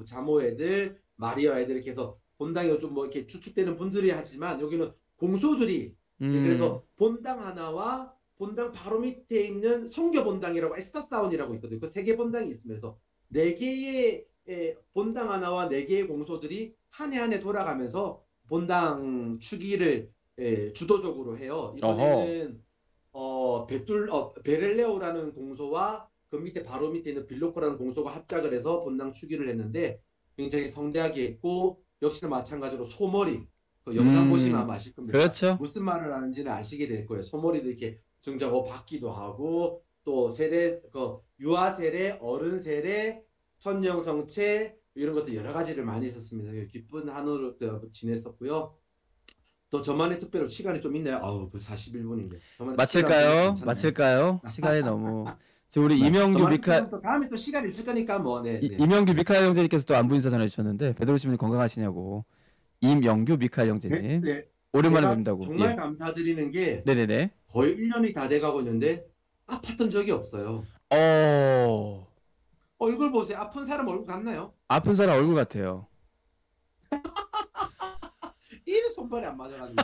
자모애들, 마리아 애들 이렇게 해서 본당에 좀 뭐 이렇게 추측되는 분들이 하지만 여기는 공소들이 그래서 본당 하나와 본당 바로 밑에 있는 성교 본당이라고 에스터사운이라고 있거든요. 그 3개 본당이 있으면서 4개의 본당 하나와 4개의 공소들이 한 해 한 해 돌아가면서 본당 축일을 주도적으로 해요. 이번에는 베렐레오라는 공소와 그 밑에 바로 밑에 있는 빌로코라는 공소가 합작을 해서 본당 축일을 했는데 굉장히 성대하게 했고 역시나 마찬가지로 소머리 그 영상 보시면 아마 아실 겁니다. 그렇죠. 무슨 말을 하는지는 아시게 될 거예요. 소머리도 이렇게 증자고 받기도 하고 또 세례 유아 세례, 어른 세례, 천령성체 이런 것도 여러 가지를 많이 했었습니다. 기쁜 한우로 지냈었고요. 또 저만의 특별한 시간이 좀 있나요? 벌써 41분인데. 마칠까요? 시간이 너무. 지금 우리 이명규 미카 다음에 또 시간 있을 거니까 뭐. 네. 이명규 미카엘 형제님께서 또 안부 인사 전해주셨는데 베드로 시민님 건강하시냐고. 임영규 미카엘 형제님. 네. 오랜만에 뵙는다고. 정말 감사드리는 게 네네네. 거의 1년이 다 돼가고 있는데 아팠던 적이 없어요. 얼굴 보세요. 아픈 사람 얼굴 같나요? 아픈 사람 얼굴 같아요. 이래서 손발이 안 맞아가지고.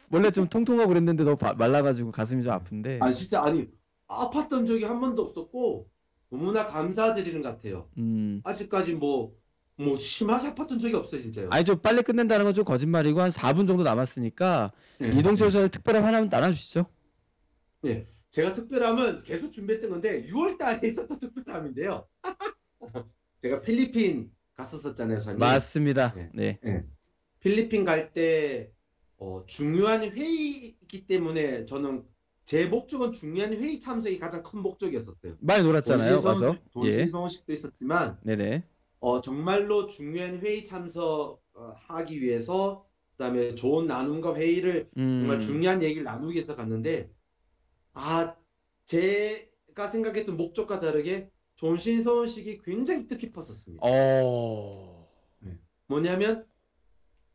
원래 좀 통통하고 그랬는데 너무 말라가지고 가슴이 좀 아픈데. 아니 진짜 아니 아팠던 적이 한 번도 없었고 너무나 감사드리는 것 같아요. 아직까지 뭐 심하게 아팠던 적이 없어요 진짜요. 아니 좀 빨리 끝낸다는 건 좀 거짓말이고 한 4분 정도 남았으니까 이동철 선수 특별한 하나 나눠주시죠. 네, 제가 특별함은 계속 준비했던 건데 6월 달에 있었던 특별함인데요. 제가 필리핀 갔었었잖아요, 선생님. 맞습니다. 네. 필리핀 갈 때 중요한 회의이기 때문에 저는 제 목적은 중요한 회의 참석이 가장 큰 목적이었었어요. 많이 놀았잖아요, 와서. 돈신성식도 있었지만, 네네. 정말로 중요한 회의 참석하기 위해서, 그다음에 좋은 나눔과 회의를 정말 중요한 얘기를 나누기 위해서 갔는데, 제가 생각했던 목적과 다르게 존신성식이 굉장히 뜻깊었었습니다. 뭐냐면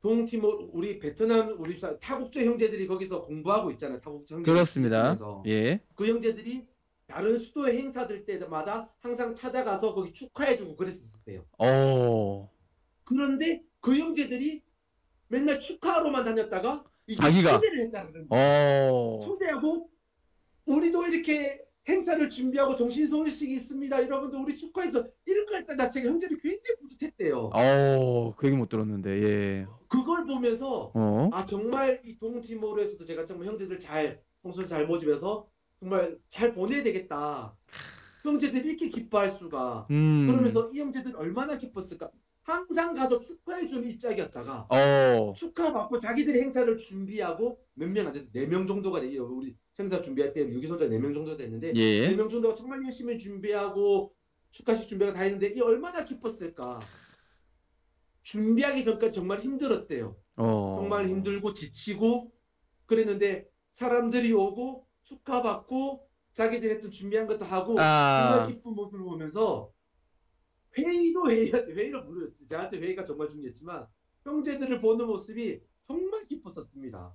동티모르 우리 베트남 우리 타국적 형제들이 거기서 공부하고 있잖아요. 타국적 형제들. 그렇습니다. 예. 그 형제들이 다른 수도의 행사들 때마다 항상 찾아가서 거기 축하해주고 그랬었대요. 그런데 그 형제들이 맨날 축하하러만 다녔다가 자기가 초대를 했다는 거예요. 초대하고 우리도 이렇게 행사를 준비하고 정신소식이 있습니다. 여러분들 우리 축하해서 이런 걸 했다 자체가 형제들이 굉장히 뿌듯했대요. 그 얘기 못 들었는데 예. 그걸 보면서 정말 이 동티모르에서도 제가 정말 형제들 평소에 잘 모집해서 정말 잘 보내야 되겠다. 형제들이 이렇게 기뻐할 수가. 그러면서 이 형제들 얼마나 기뻤을까. 항상 가도 축하해주는 입장이었다가 축하받고 자기들의 행사를 준비하고 몇 명 안 돼서 4명 정도가 돼요. 우리 행사 준비할 때 유기소자 4명 정도 됐는데 4명 정도가 정말 열심히 준비하고 축하식 준비가 다 했는데 이 얼마나 기뻤을까. 준비하기 전까지 정말 힘들었대요. 정말 힘들고 지치고 그랬는데 사람들이 오고 축하받고 자기들이 했던 준비한 것도 하고 정말 기쁜 모습을 보면서 회의로 물어요. 저한테 회의가 정말 중요했지만 형제들을 보는 모습이 정말 기뻤었습니다.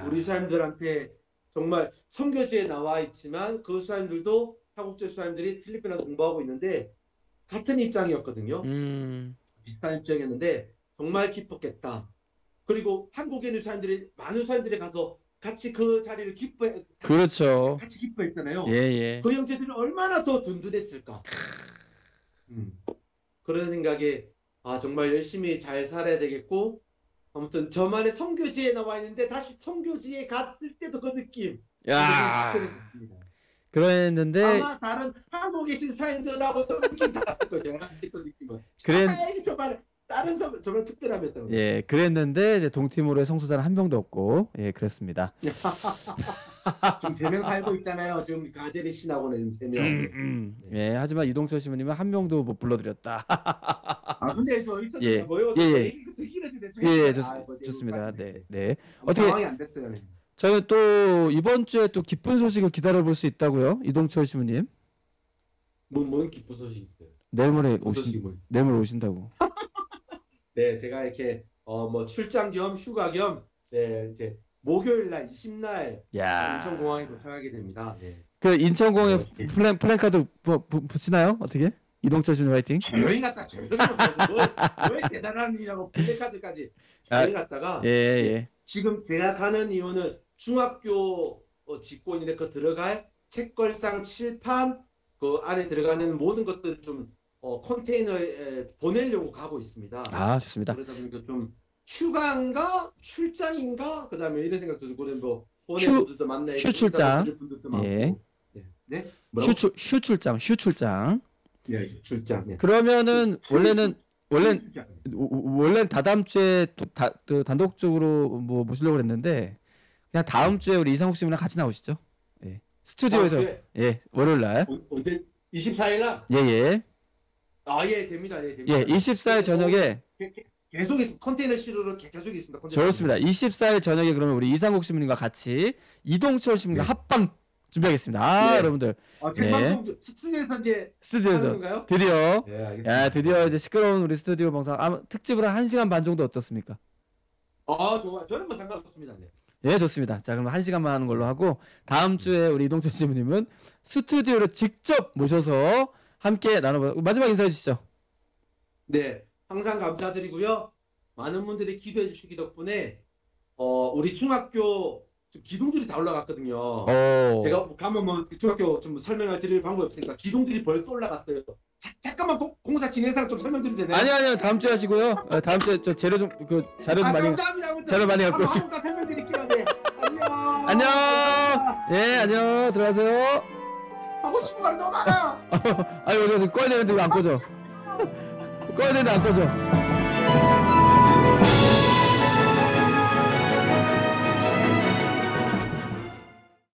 우리 수사님들한테 정말 선교지에 나와 있지만 그 수사님들도 타국적 수사님들이 필리핀에서 공부하고 있는데 같은 입장이었거든요. 비슷한 입장이었는데 정말 기뻤겠다. 그리고 한국에 있는 수사님들이 많은 수사님들이 가서 같이 그 자리를 그렇죠. 같이 기뻐했잖아요. 예. 그 형제들이 얼마나 더 든든했을까. 그런 생각에 정말 열심히 잘 살아야 되겠고 아무튼 저만의 선교지에 나와 있는데 다시 선교지에 갔을 때도 그 느낌. 그랬었습니다. 그랬는데 아마 다른 한국에 계신 사람들하고 느낌 다를 거예요. 또 느낌은. 정말 다른 정말 특별함이었던 거예요. 예, 그랬는데 이제 동티모르의 성소자는 한 명도 없고 그랬습니다. 지금 3명 살고 있잖아요. 지금 가데릭 씨하고는 3명. 예, 하지만 이동철 신부님은 한 명도 못 불러드렸다. 근데 저 있었어요. 뭐요? 좋습니다. 네. 어떻게 상황이 안 됐어요. 저는 또 이번 주에 또 기쁜 소식을 기다려볼 수 있다고요, 이동철 신부님. 뭔 기쁜 소식이 있어요? 내일 모레 오신다고. 네, 제가 이렇게 출장 겸 휴가 겸 이제 목요일 날 20날 인천공항에 도착하게 됩니다. 네. 그 인천공항에 플랜카드 붙이나요? 어떻게? 이동철 신부 화이팅. 조용히 갔다 왜 대단한 일이라고 플랜카드까지 조용히 갔다가 지금 제가 가는 이유는 중학교 짓고 있는데 그 들어갈 책걸상 칠판 그 안에 들어가는 모든 것들을 좀 컨테이너에 보내려고 가고 있습니다. 좋습니다. 그러다 보니까 좀 휴가인가 출장인가 그다음에 이런 생각도 들고 뭐 휴 출장. 네. 휴출장. 예, 출장. 네. 그러면은 원래는 다다음 주에 단독적으로 뭐 모시려고 했는데 그냥 다음 주에 우리 이상욱 씨랑 같이 나오시죠. 예. 스튜디오에서 월요일 날. 언제 24일 날? 예. 됩니다. 예, 24일 저녁에 계속 컨테이너실로 계속 있습니다. 좋습니다. 24일 저녁에 그러면 우리 이상국 신부님과 같이 이동철 신부님과 합방 준비하겠습니다. 여러분들. 생방송 스튜디오에서 드디어 드디어 이제 시끄러운 우리 스튜디오 방송 특집으로 1시간 반 정도 어떻습니까? 좋아요. 저는 뭐 상관없습니다. 네, 좋습니다. 자, 그럼 1시간만 하는 걸로 하고 다음 주에 우리 이동철 신부님은 스튜디오로 직접 모셔서 함께 나눠보도록 마지막 인사해 주시죠. 네, 항상 감사드리고요. 많은 분들이 기도해 주시기 덕분에 우리 중학교 기둥들이 다 올라갔거든요. 제가 가면 뭐 중학교 좀 설명을 드릴 방법이 없으니까 기둥들이 벌써 올라갔어요. 잠깐만 공사 진행 사람 좀 설명드려도 되나요? 아니요 다음 주에 하시고요. 다음 주에 저 재료 좀 그 자료 좀 많이 자료 많이 갖고 오시고. 한번 설명드릴게요. 네. 안녕. 안녕. 예 안녕 들어가세요. 하고 싶은 말 너무 많아요. 아니 어디 꺼야 되는데 왜 안 꺼져? 꺼야 되는데 안 꺼져.